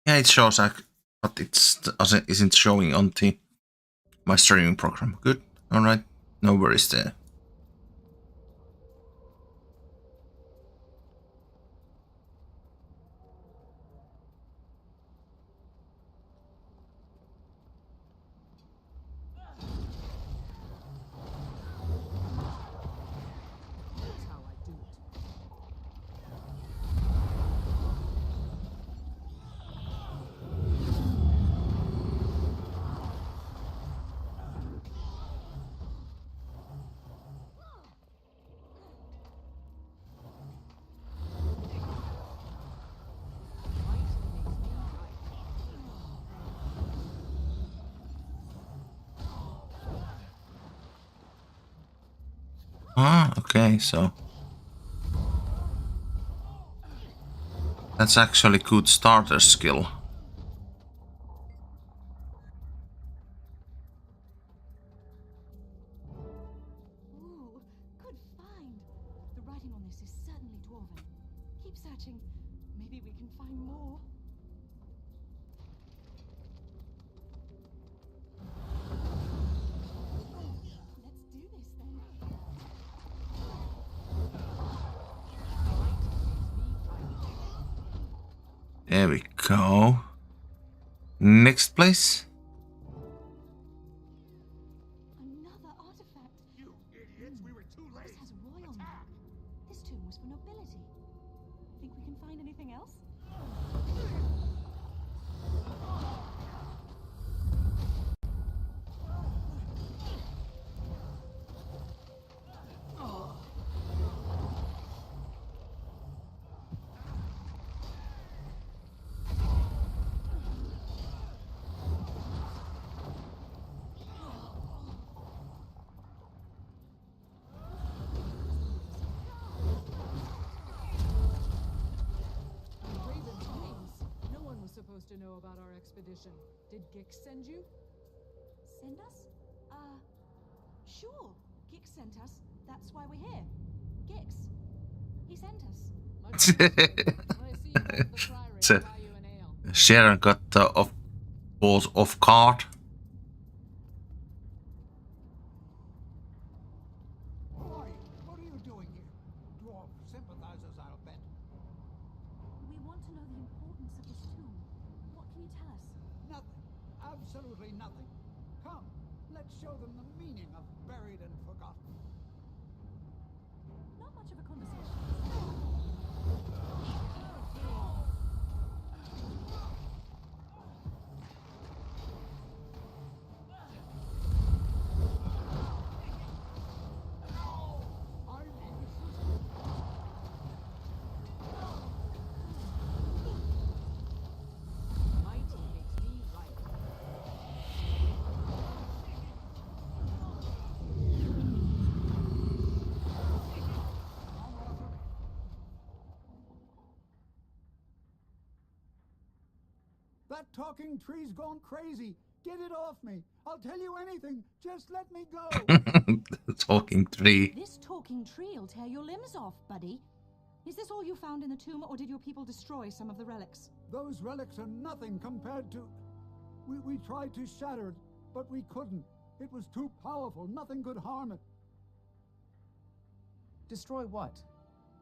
Yeah, it shows, but it isn't showing on my streaming program. Good. Alright. No worries there. Ah, okay, so that's actually good starter skill. Ooh, good find. The writing on this is certainly dwarven. Keep searching. Maybe we can find more. Let's do this then. There we go. Next place. Another artifact. You idiots, we were too late. This has royal mark. This tomb was for nobility. Think we can find anything else? Raven's wings. No one was supposed to know about our expedition. Did Gix send you? Send us? Sure. Gix sent us. That's why we're here. Gix. He sent us. Much appreciated. When I see you back at the Priory, So, I'll buy you an ale. Sharon got off guard. Who are you? What are you doing here? Dwarf sympathizers, I'll bet. We want to know the importance of this tomb. What can you tell us? Nothing. Absolutely nothing. Come, let's show them the meaning of buried and forgotten. Not much of a conversation. Mighty makes me right. That talking tree's gone crazy. Get it off me. I'll tell you anything. Just let me go. Talking tree. This talking tree will tear your limbs off, buddy. Is this all you found in the tomb, or did your people destroy some of the relics? Those relics are nothing compared to... We tried to shatter it, but we couldn't. It was too powerful. Nothing could harm it. Destroy what?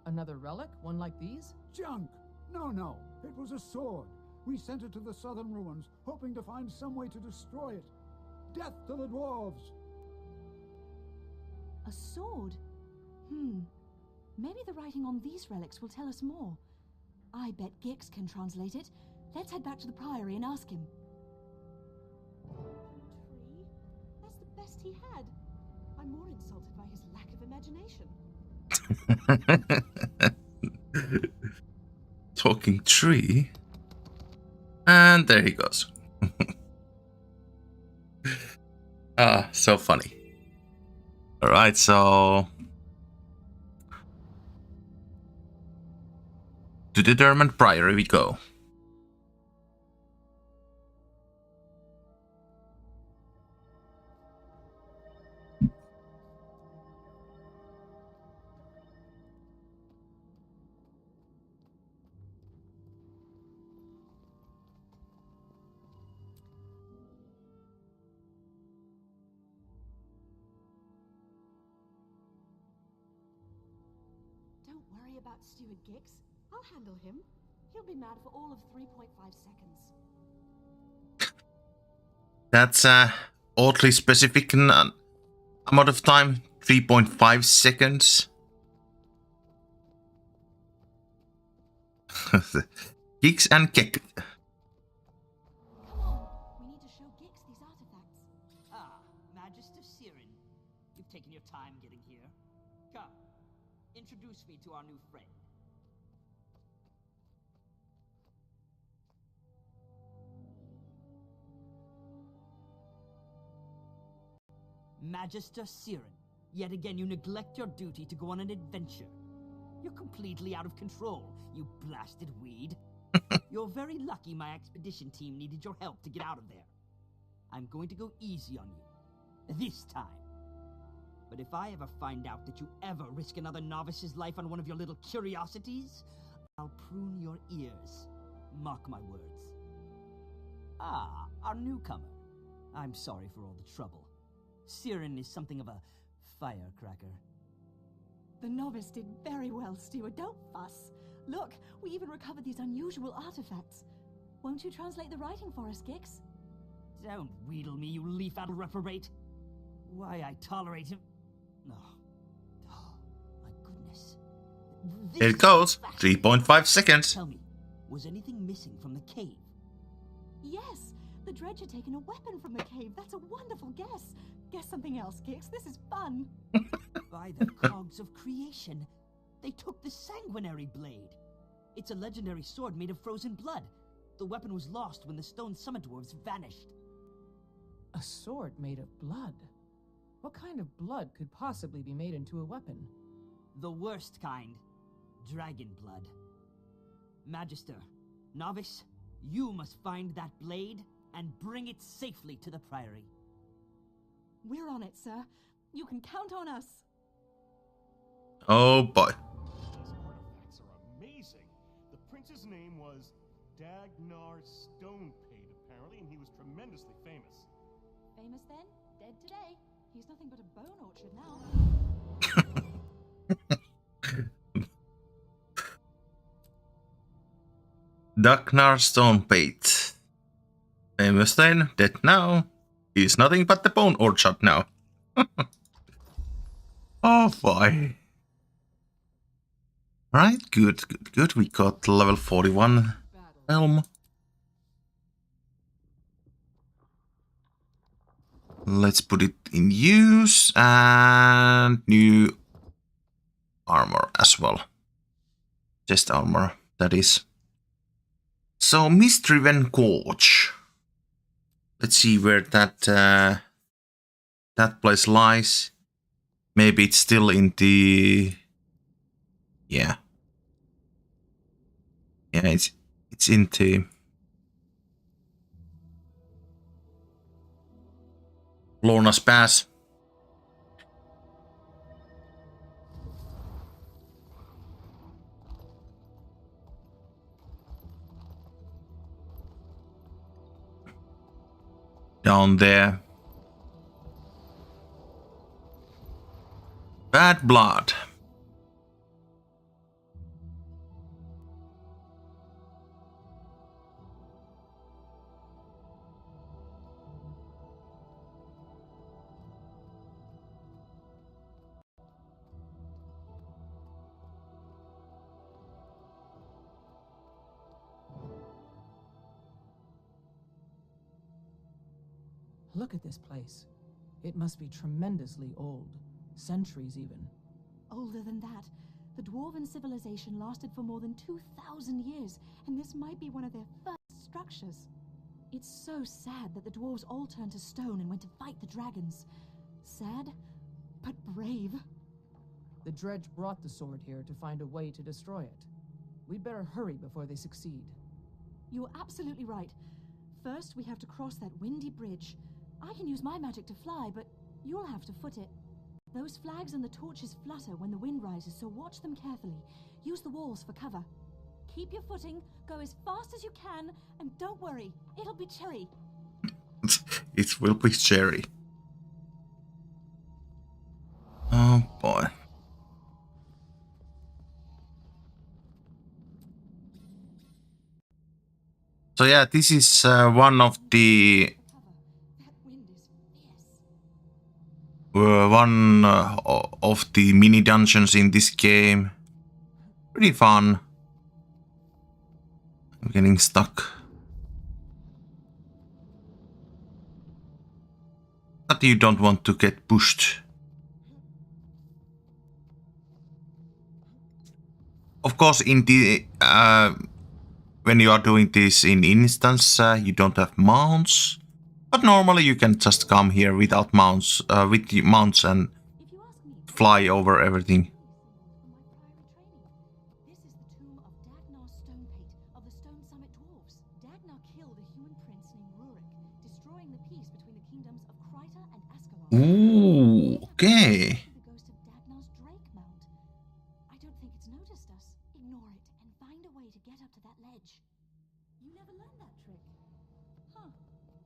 Another relic? One like these? Junk! No. It was a sword. We sent it to the southern ruins, hoping to find some way to destroy it. Death to the dwarves! A sword? Maybe the writing on these relics will tell us more. I bet Gix can translate it. Let's head back to the Priory and ask him. Tree? That's the best he had. I'm more insulted by his lack of imagination. Talking tree. And there he goes. So funny. Alright, so to the Dermot Priory we go. Don't worry about Steward Gix. I'll handle him. He'll be mad for all of 3.5 seconds. That's oddly specific amount of time. 3.5 seconds. Geeks and Kek. Come on, we need to show Gix these artifacts. Ah, Magister Sirin. You've taken your time getting here. Come, introduce me to our new friend. Magister Sirin. Yet again, you neglect your duty to go on an adventure. You're completely out of control, you blasted weed. You're very lucky my expedition team needed your help to get out of there. I'm going to go easy on you. This time. But if I ever find out that you ever risk another novice's life on one of your little curiosities, I'll prune your ears. Mark my words. Ah, our newcomer. I'm sorry for all the trouble. Siren is something of a firecracker. The novice did very well, Steward. Don't fuss. Look, we even recovered these unusual artifacts. Won't you translate the writing for us, Gix? Don't wheedle me, you leaf-addled reprobate. Why I tolerate him... Oh, my goodness. There it goes. 3.5 seconds. Tell me, was anything missing from the cave? Yes, the dredge had taken a weapon from the cave. That's a wonderful guess. Guess something else, Gix. This is fun. By the cogs of creation, they took the sanguinary blade. It's a legendary sword made of frozen blood. The weapon was lost when the stone summit dwarves vanished. A sword made of blood? What kind of blood could possibly be made into a weapon? The worst kind. Dragon blood. Magister, novice, you must find that blade and bring it safely to the Priory. We're on it, sir. You can count on us. Oh boy. These artifacts are amazing. The prince's name was Dagnar Stonepate, apparently, and he was tremendously famous. Famous then? Dead today. He's nothing but a bone orchard now. Dagnar Stonepate. Famous then, dead now. He's nothing but the bone orchard now. Oh boy. Right, good. We got level 41 helm. Let's put it in use and new armor as well. Chest armor, that is. So, Mist-Riven Gorge. Let's see where that place lies. Maybe it's still in the... Yeah, it's in the... Lorna's Pass. Down there. Bad blood. Look at this place. It must be tremendously old. Centuries even. Older than that. The Dwarven civilization lasted for more than 2,000 years, and this might be one of their first structures. It's so sad that the dwarves all turned to stone and went to fight the dragons. Sad, but brave. The dredge brought the sword here to find a way to destroy it. We'd better hurry before they succeed. You're absolutely right. First, we have to cross that windy bridge. I can use my magic to fly, but you'll have to foot it. Those flags and the torches flutter when the wind rises, so watch them carefully. Use the walls for cover. Keep your footing, go as fast as you can, and don't worry, it'll be cherry. It will be cherry. Oh boy. So yeah, this is one of the mini dungeons in this game. Pretty fun. I'm getting stuck. But you don't want to get pushed. Of course, in the when you are doing this in instance, you don't have mounts. But normally you can just come here without mounts, with the mounts, and fly over everything. This is the tomb of Dagnar's stone pate of the Stone Summit dwarves. Dagnar killed a human prince named Rurik, destroying the peace between the kingdoms of Kryta and Ascalon. Ooh, okay. The ghost of Dagnar's Drake Mount. I don't think it's noticed us. Ignore it and find a way to get up to that ledge. You never learned that trick. Huh.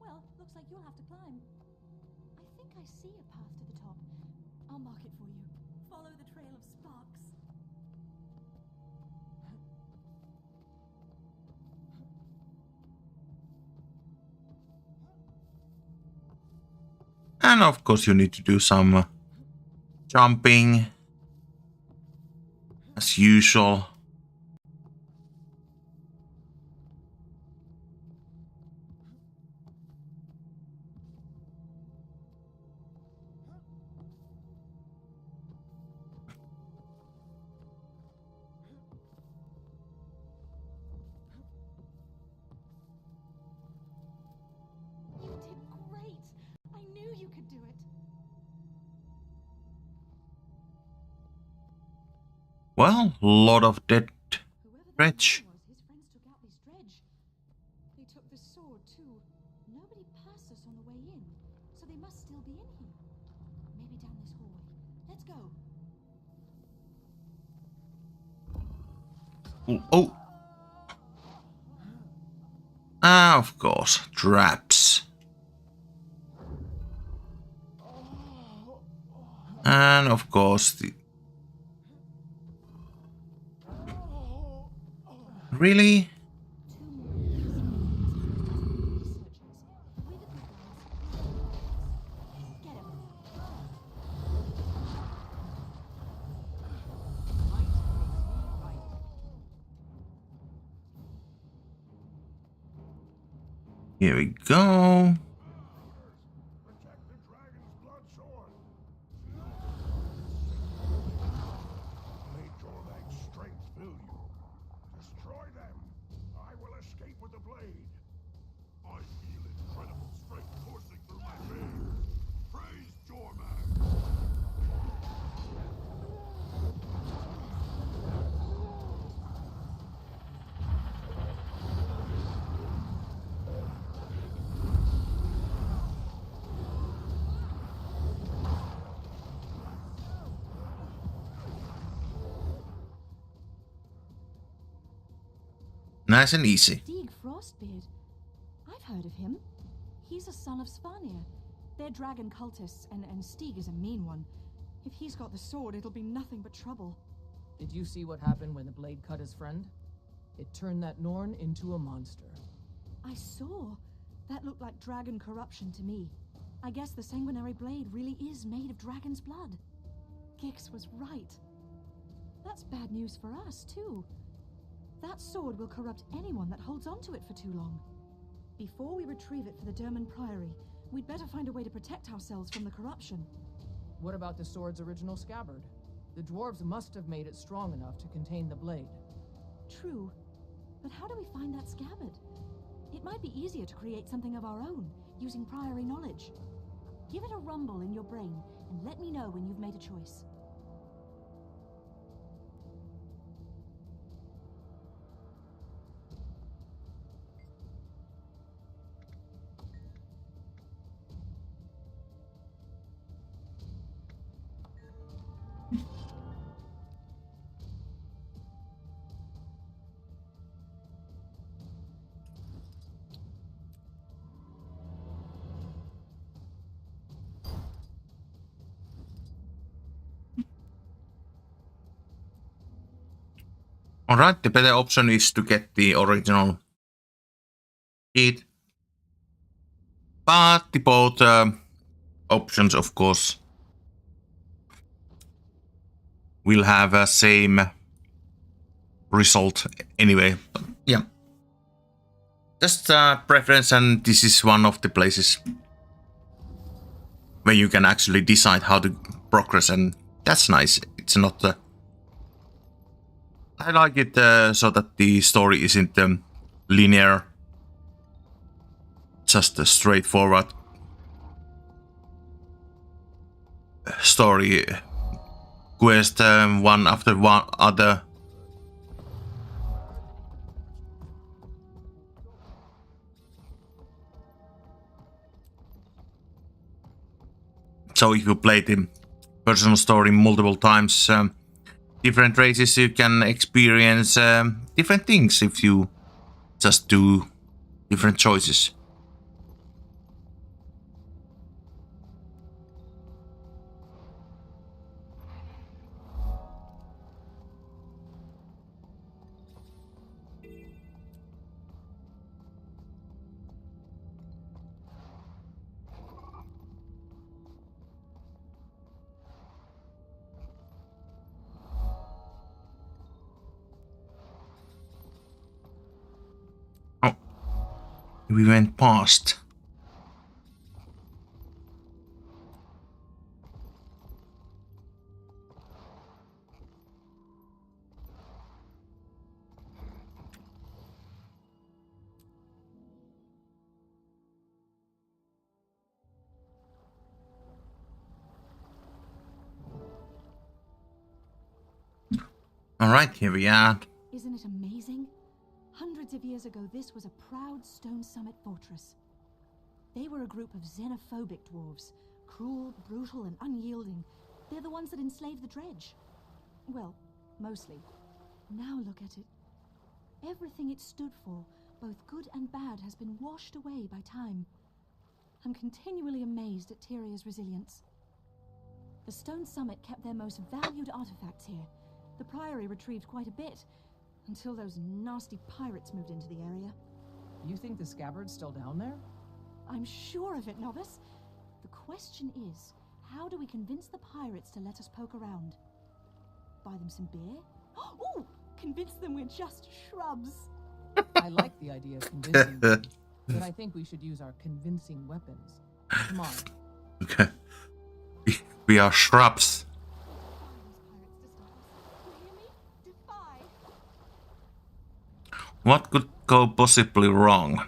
Well, looks like you'll have to climb. I think I see a path to the top. I'll mark it for you. Follow the trail of sparks. And of course you need to do some jumping as usual. You did great. I knew you could do it. Well, lot of dead dredge. His friends took out this dredge. They took the sword too. Nobody passed us on the way in, so they must still be in here. Maybe down this hallway. Let's go. Oh. Ah, of course, traps. And of course the... Really? Here we go. Protect the dragon's blood sword. May Jormag's strength fill you. Destroy them. I will escape with the blade. I feel incredible strength coursing through my veins. Praise Jormag. Nice and easy. Stig Frostbeard. I've heard of him. He's a son of Svanir. They're dragon cultists, and Stig is a mean one. If he's got the sword, it'll be nothing but trouble. Did you see what happened when the blade cut his friend? It turned that Norn into a monster. I saw. That looked like dragon corruption to me. I guess the sanguinary blade really is made of dragon's blood. Gix was right. That's bad news for us, too. That sword will corrupt anyone that holds onto it for too long. Before we retrieve it for the Derman Priory, we'd better find a way to protect ourselves from the corruption. What about the sword's original scabbard? The dwarves must have made it strong enough to contain the blade. True. But how do we find that scabbard? It might be easier to create something of our own, using Priory knowledge. Give it a rumble in your brain, and let me know when you've made a choice. Alright, the better option is to get the original kit. But the both options, of course, will have a same result anyway. But yeah. Just preference, and this is one of the places where you can actually decide how to progress, and that's nice. It's not... I like it so that the story isn't linear, just a straightforward story quest one after one other. So if you play the personal story multiple times, different races, you can experience different things if you just do different choices. Oh, we went past. Alright, here we are. Isn't it amazing? Hundreds of years ago, this was a proud stone summit fortress. They were a group of xenophobic dwarves. Cruel, brutal, and unyielding. They're the ones that enslaved the dredge. Well, mostly. Now look at it. Everything it stood for, both good and bad, has been washed away by time. I'm continually amazed at Tyria's resilience. The stone summit kept their most valued artifacts here. The Priory retrieved quite a bit, until those nasty pirates moved into the area. You think the scabbard's still down there? I'm sure of it, Novice. The question is, how do we convince the pirates to let us poke around? Buy them some beer? Ooh! Convince them we're just shrubs! I like the idea of convincing them, but I think we should use our convincing weapons. Come on. Okay. We are shrubs. What could go possibly wrong?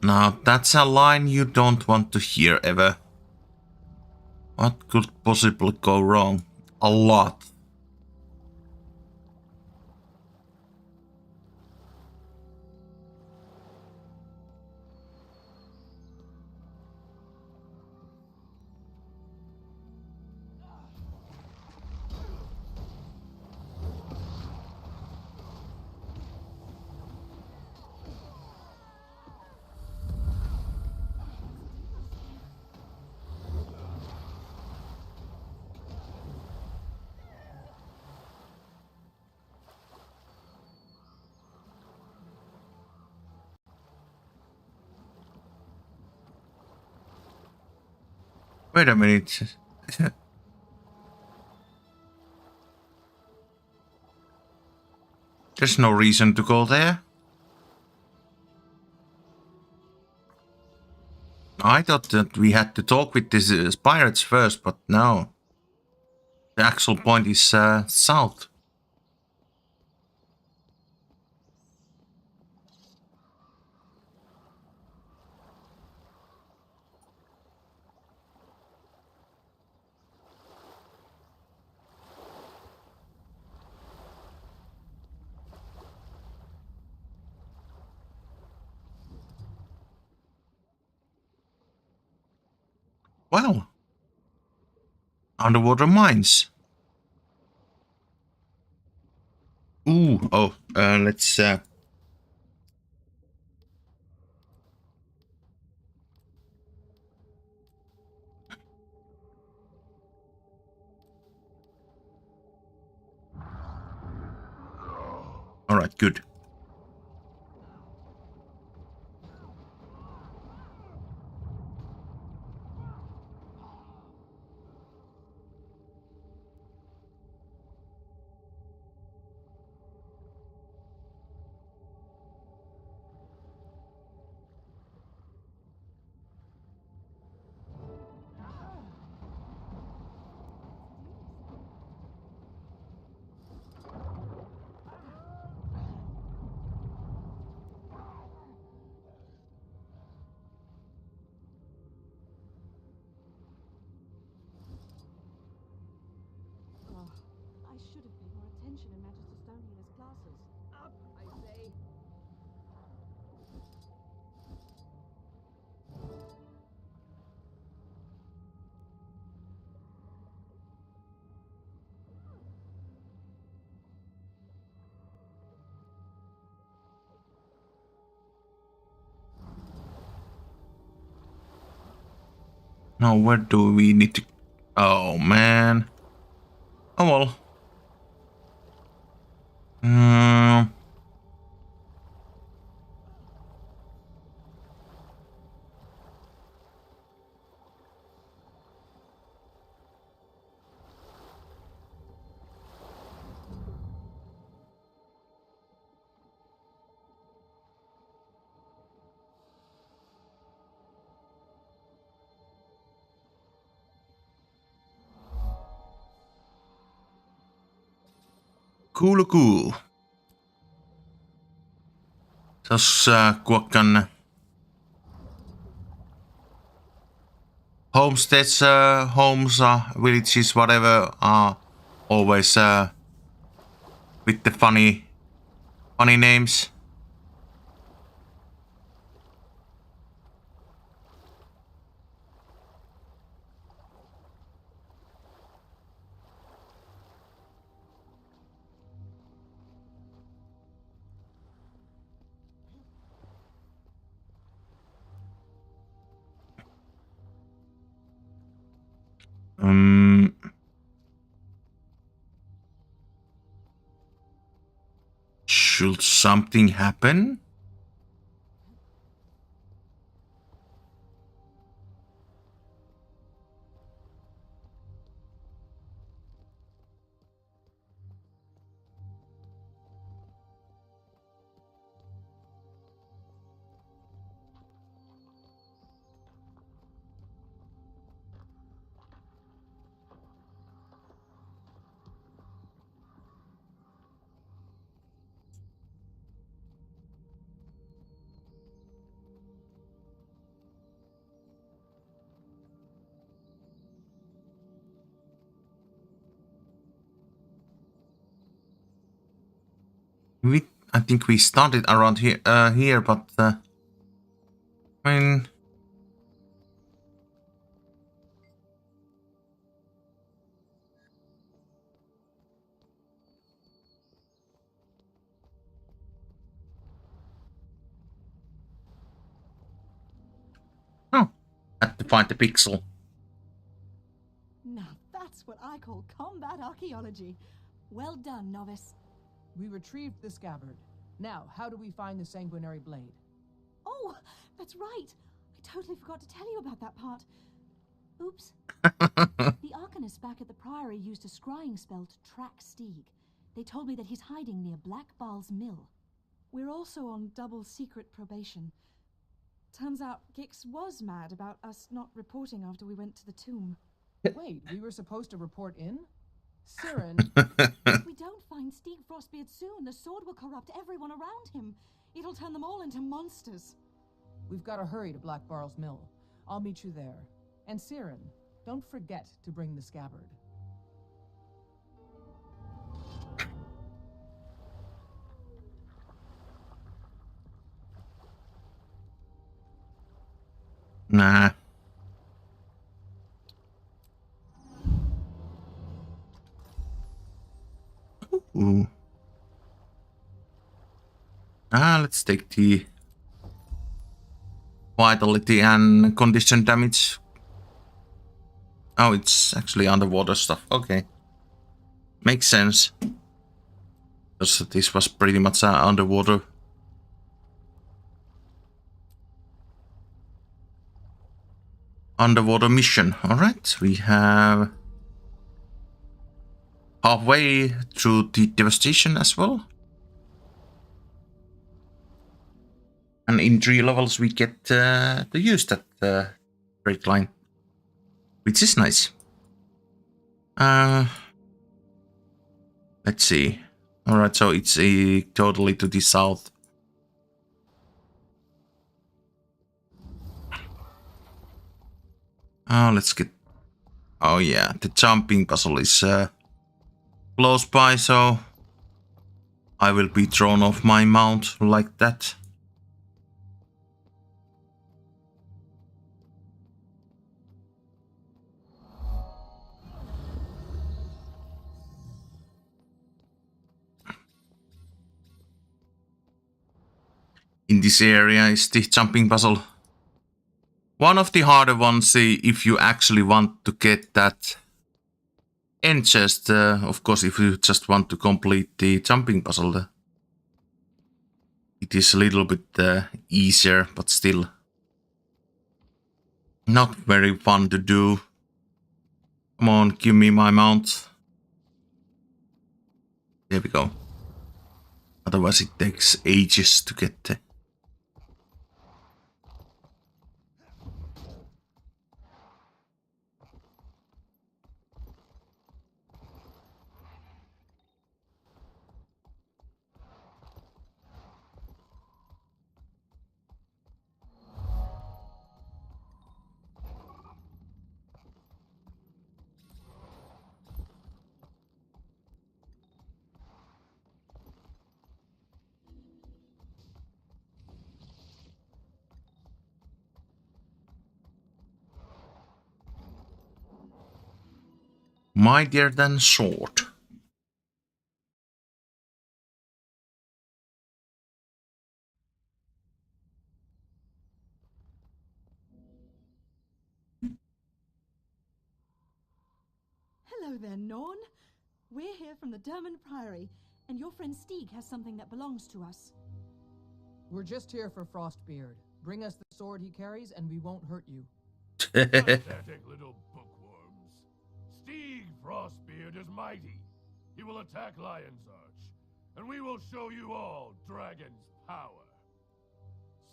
Now, that's a line you don't want to hear ever. What could possibly go wrong? A lot. Wait a minute. There's no reason to go there. I thought that we had to talk with these pirates first, but no. The actual point is south. Well, underwater mines. Ooh, oh, let's. All right, good. should have paid more attention in Magister Stonehiller's classes. Up, I say. Now, where do we need to... Oh, man. Oh, well. Cool. Tuossa Kuokkan homesteads, homes, villages, whatever, are always with the funny names. Should something happen? I think we started around here, but I mean, had to find the pixel. Now that's what I call combat archaeology. Well done, novice. We retrieved the scabbard. Now, how do we find the sanguinary blade? Oh, that's right. I totally forgot to tell you about that part. Oops. The Arcanists back at the Priory used a scrying spell to track Stieg. They told me that he's hiding near Black Baal's mill. We're also on double secret probation. Turns out Gix was mad about us not reporting after we went to the tomb. Wait, we were supposed to report in? Siren. If we don't find Stieg Frostbeard soon, the sword will corrupt everyone around him. It'll turn them all into monsters. We've got to hurry to Black Barrel's mill. I'll meet you there. And Siren, don't forget to bring the scabbard. Nah. Ooh. Let's take the vitality and condition damage. Oh, it's actually underwater stuff. Okay. Makes sense. Because this was pretty much underwater. Underwater mission. Alright, we have halfway through the devastation as well. And in 3 levels we get to use that break line, which is nice. Let's see. Alright, so it's totally to the south. Let's get... Oh yeah, the jumping puzzle is close by, so I will be thrown off my mount like that. In this area is the jumping puzzle. One of the harder ones if you actually want to get that end chest. Of course, if you just want to complete the jumping puzzle, it is a little bit easier, but still not very fun to do. Come on, give me my mount. There we go. Otherwise it takes ages to get there. Mightier than sword. Hello there, Norn. We're here from the Dermond Priory, and your friend Stieg has something that belongs to us. We're just here for Frostbeard. Bring us the sword he carries, and we won't hurt you. Pathetic little bookworms. Stieg Frostbeard is mighty. He will attack Lion's Arch, and we will show you all Dragon's power.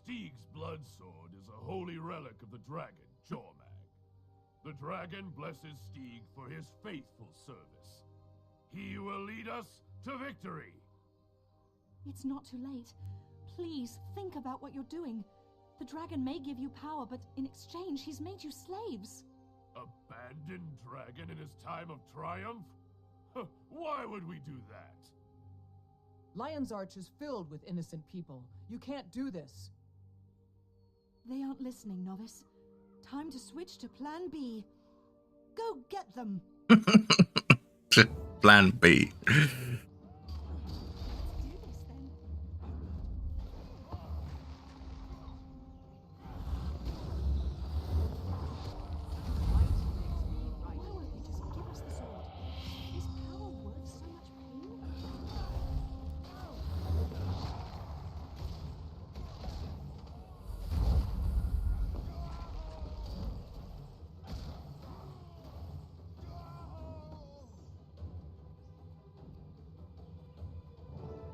Stieg's blood sword is a holy relic of the dragon, Jormag. The dragon blesses Stieg for his faithful service. He will lead us to victory. It's not too late. Please, think about what you're doing. The dragon may give you power, but in exchange, he's made you slaves. Abandoned dragon in his time of triumph? Why would we do that? Lion's Arch is filled with innocent people. You can't do this. They aren't listening, Novice. Time to switch to Plan B. Go get them! Plan B.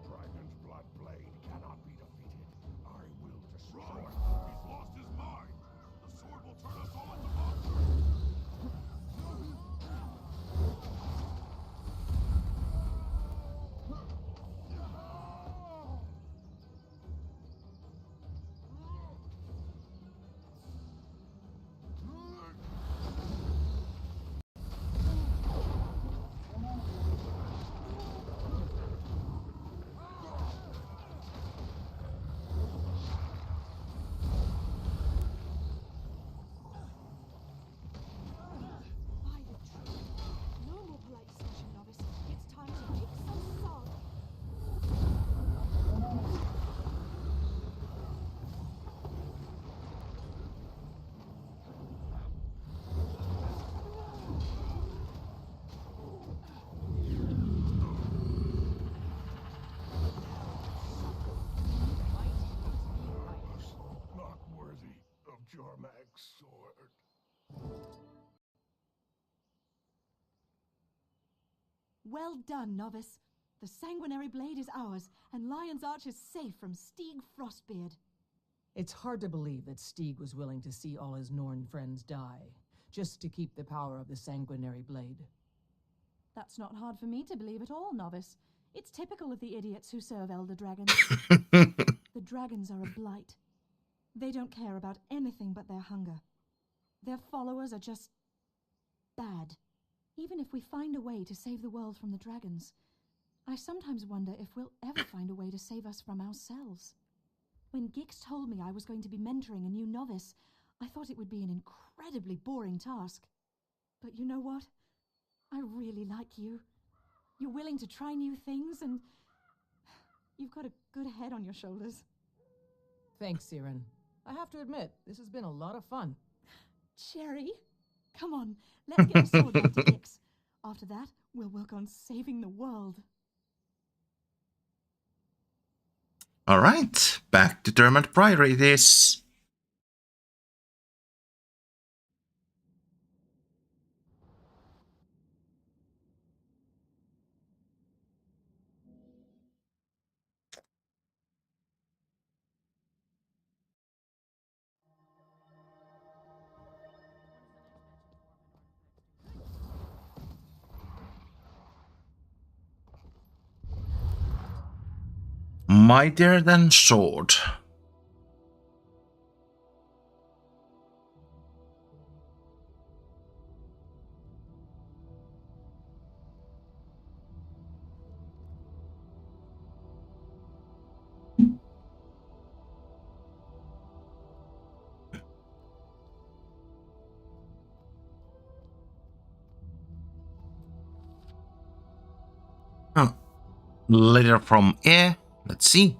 Dragon's blood blade cannot be defeated. I will destroy it. He's lost his mind. The sword will turn us all into monsters. No more polite discussion, Novice. It's time to kick some sod. Not worthy of Jormag's sword. Well done, Novice. The sanguinary blade is ours, and Lion's Arch is safe from Stieg Frostbeard. It's hard to believe that Stieg was willing to see all his Norn friends die, just to keep the power of the sanguinary blade. That's not hard for me to believe at all, Novice. It's typical of the idiots who serve Elder Dragons. The dragons are a blight. They don't care about anything but their hunger. Their followers are just bad. Even if we find a way to save the world from the dragons, I sometimes wonder if we'll ever find a way to save us from ourselves. When Gix told me I was going to be mentoring a new novice, I thought it would be an incredibly boring task. But you know what? I really like you. You're willing to try new things, and you've got a good head on your shoulders. Thanks, Siren. I have to admit, this has been a lot of fun. Cherry, come on, let's get the sword back to Gix. After that, we'll work on saving the world. All right, back to Dermot Priory it is. Mightier than sword. Oh, letter from air. Let's see.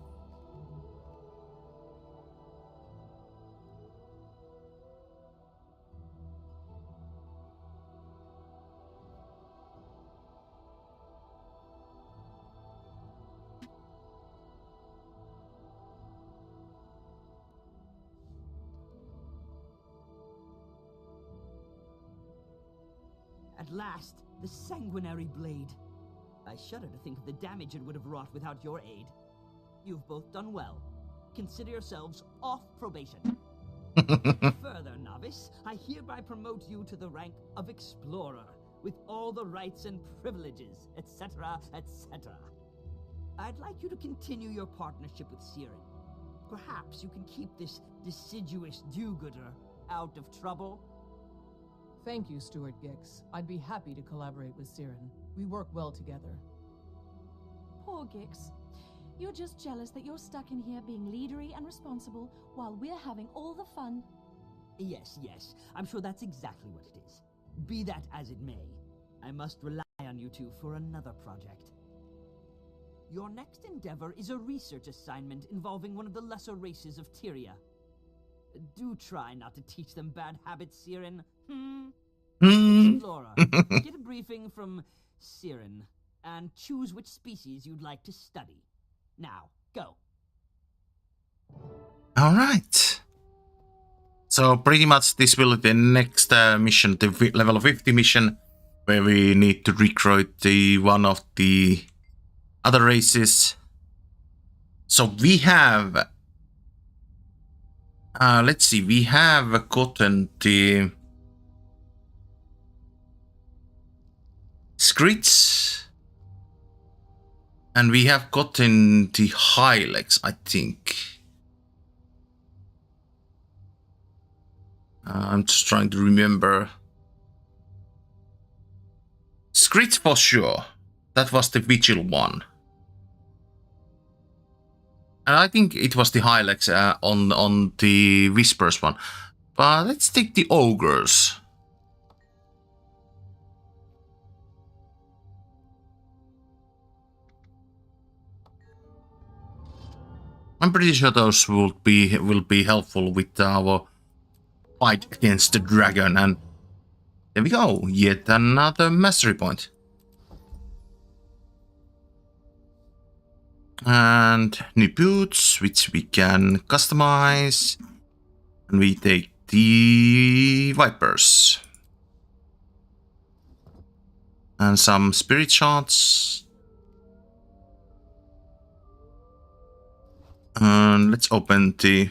At last, the sanguinary blade. I shudder to think of the damage it would have wrought without your aid. You've both done well. Consider yourselves off probation. Further, novice, I hereby promote you to the rank of explorer, with all the rights and privileges, etc., etc. I'd like you to continue your partnership with Siren. Perhaps you can keep this deciduous do-gooder out of trouble. Thank you, Stuart Gix. I'd be happy to collaborate with Siren. We work well together. Poor Gix. You're just jealous that you're stuck in here being leadery and responsible while we're having all the fun. Yes, yes. I'm sure that's exactly what it is. Be that as it may, I must rely on you two for another project. Your next endeavor is a research assignment involving one of the lesser races of Tyria. Do try not to teach them bad habits, Siren. Explorer, get a briefing from Siren, and choose which species you'd like to study. Now, go. All right. So pretty much this will be the next mission, the level 50 mission, where we need to recruit one of the other races. So we have, let's see, we have gotten the Screeds, and we have gotten the Hylex, I think. I'm just trying to remember. Screeds for sure. That was the Vigil one. And I think it was the Hylex on the Whispers one. But let's take the Ogres. I'm pretty sure those will be helpful with our fight against the dragon, and there we go, yet another mastery point. And new boots, which we can customize, and we take the Vipers. And some spirit shards. And let's open the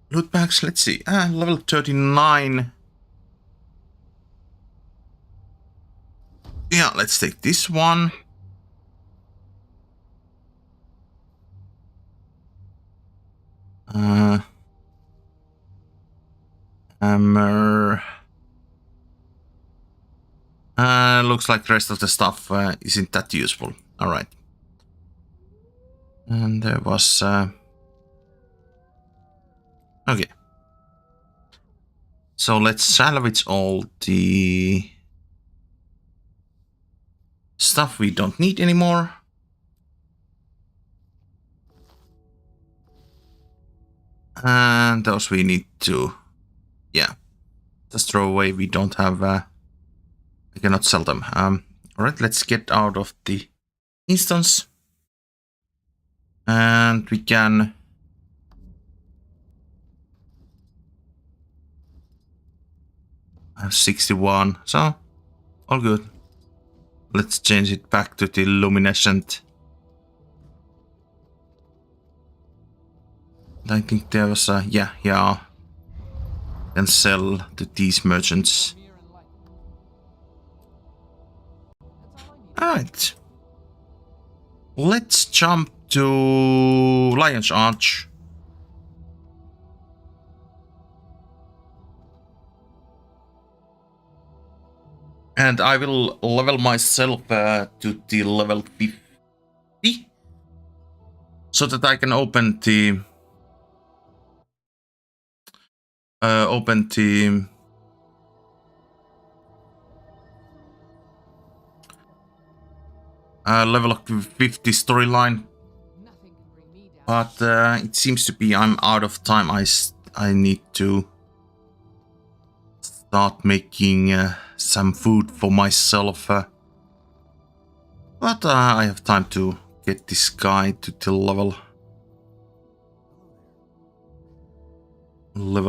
loot bags. Let's see. Level 39. Yeah, let's take this one. Hammer. Looks like the rest of the stuff isn't that useful. Alright. And there was... okay. So let's salvage all the stuff we don't need anymore. And those we need to... yeah. Just throw away. We don't have... I cannot sell them. Alright, let's get out of the instance. And we can... 61, so all good. Let's change it back to the luminescent. I think there was a... yeah. Can sell to these merchants. Alright. Let's jump to Lion's Arch. And I will level myself to the level 50. So that I can open the... level of 50 storyline. But it seems to be I'm out of time. I need to start making some food for myself. But I have time to get this guy to the level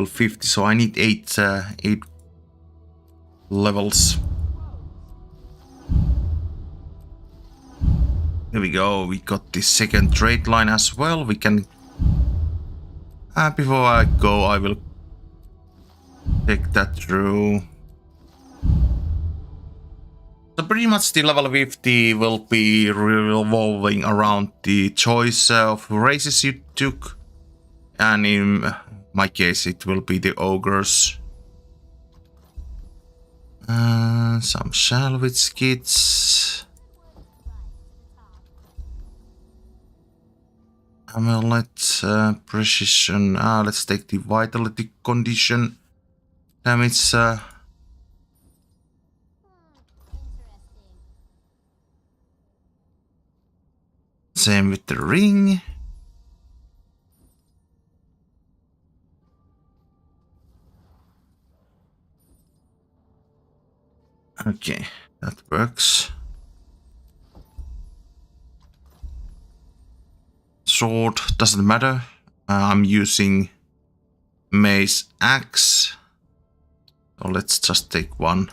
50. So I need 8 levels. Here we go. We got the second trade line as well. We can... before I go, I will take that through. So pretty much the level 50 will be revolving around the choice of races you took. And in my case, it will be the ogres. Some salvage kits. Amulet, precision. Let's take the vitality condition. Damage. Same with the ring. Okay, that works. Sword doesn't matter. I'm using mace axe. So let's just take one.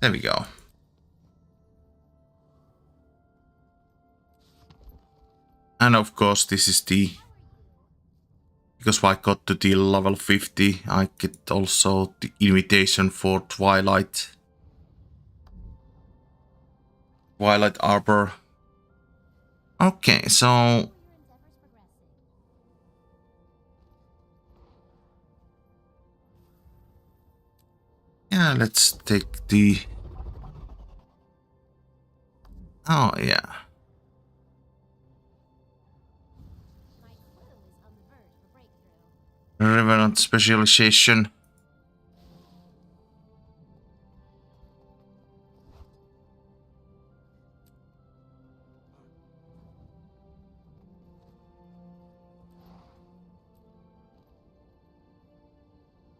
There we go. And of course this is the... because I got to the level 50, I get also the invitation for Twilight Arbor. Okay, so... yeah, let's take the... oh, yeah. Revenant specialization.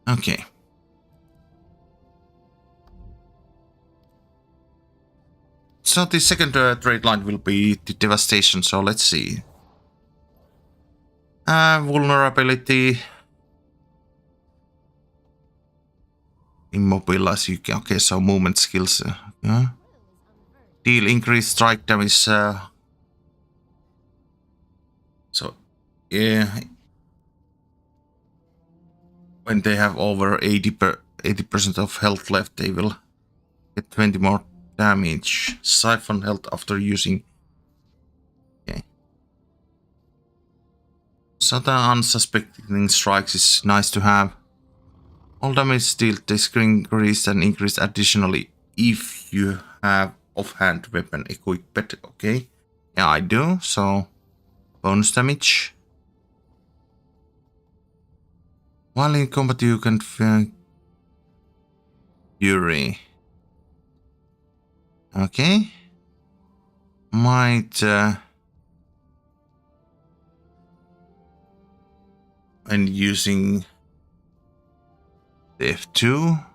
Okay. So the second trade line will be the devastation, so let's see. Vulnerability. Immobilize you can, okay, so movement skills. Deal increased strike damage. So yeah, when they have over 80% of health left, they will get 20 more damage. Siphon health after using. Okay. So the unsuspecting strikes is nice to have. All damage dealt is increased and increased additionally if you have offhand weapon equipped. Okay. Yeah, I do. So bonus damage. While in combat, you can feel Fury. Okay. Might and using the F2.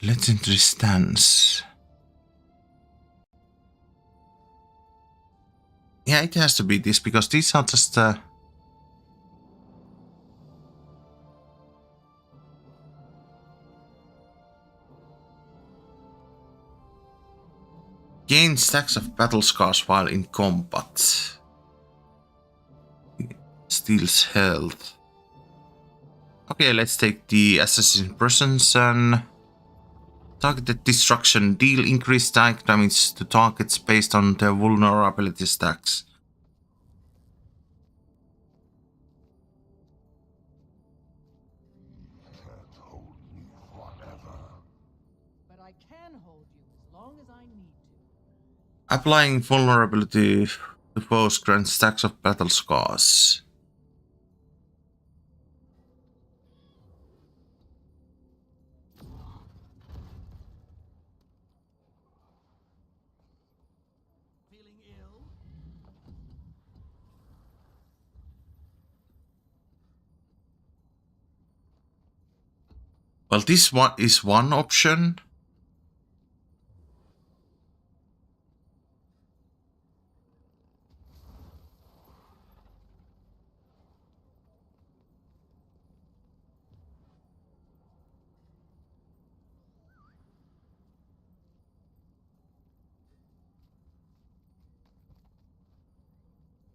Legendary stance. Yeah, it has to be this because these are just gain stacks of battle scars while in combat. Steals health. Okay, let's take the assassin presence and targeted destruction. Deal increased strike damage to targets based on their vulnerability stacks. But I can hold you as long as I need to. Applying vulnerability to foes grants stacks of battle scars. Feeling ill? Well, this one is one option.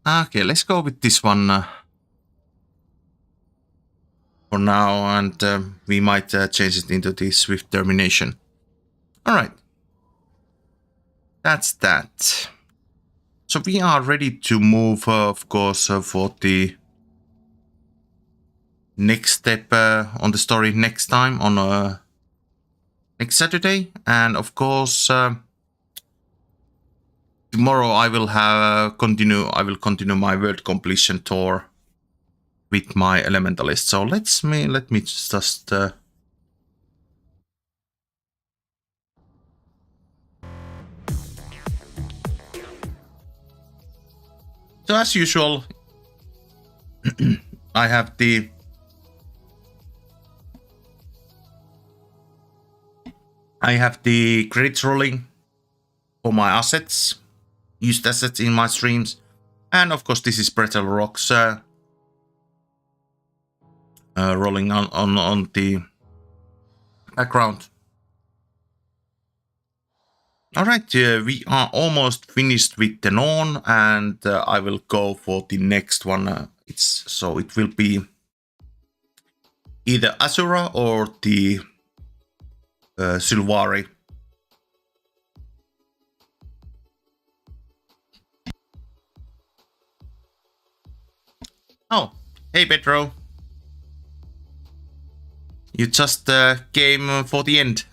Okay, let's go with this one for now, and we might change it into the swift termination. All right, that's that. So we are ready to move, of course, for the next step on the story next time on next Saturday, and of course tomorrow I will continue my world completion tour with my elementalist. So let me just so as usual I have the credits rolling for my assets, used assets in my streams, and of course this is Brettle Rocks rolling on the background. All right, we are almost finished with the Norn, and I will go for the next one. It will be either Asura or the Sylvari. Oh, hey Petro. You just came for the end.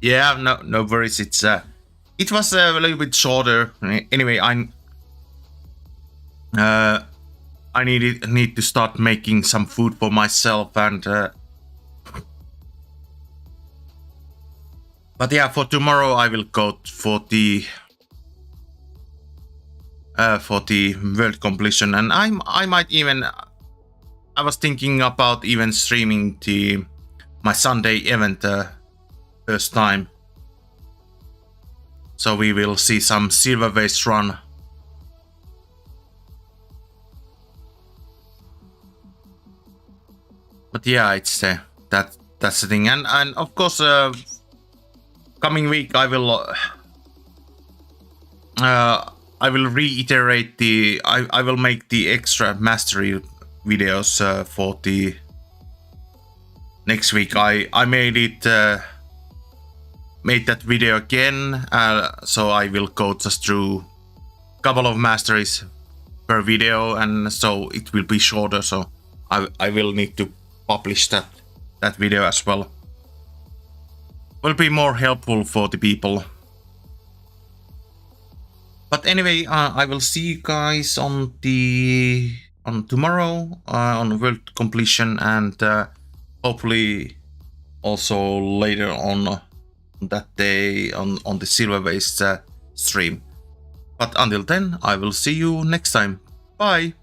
Yeah, no worries. It was a little bit shorter. Anyway, I need to start making some food for myself, and but yeah, for tomorrow I will go for the world completion, and I might even, I was thinking about even streaming my Sunday event first time. So we will see some silver waste run. But yeah, it's that's the thing, and of course coming week I will reiterate I will make the extra mastery videos for the next week. I made it made that video again, so I will go just through a couple of masteries per video, and so it will be shorter. So I will need to publish that video as well. Will be more helpful for the people. But anyway, I will see you guys on tomorrow on world completion, and hopefully also later on that day on the Silver Waste stream. But until then, I will see you next time. Bye!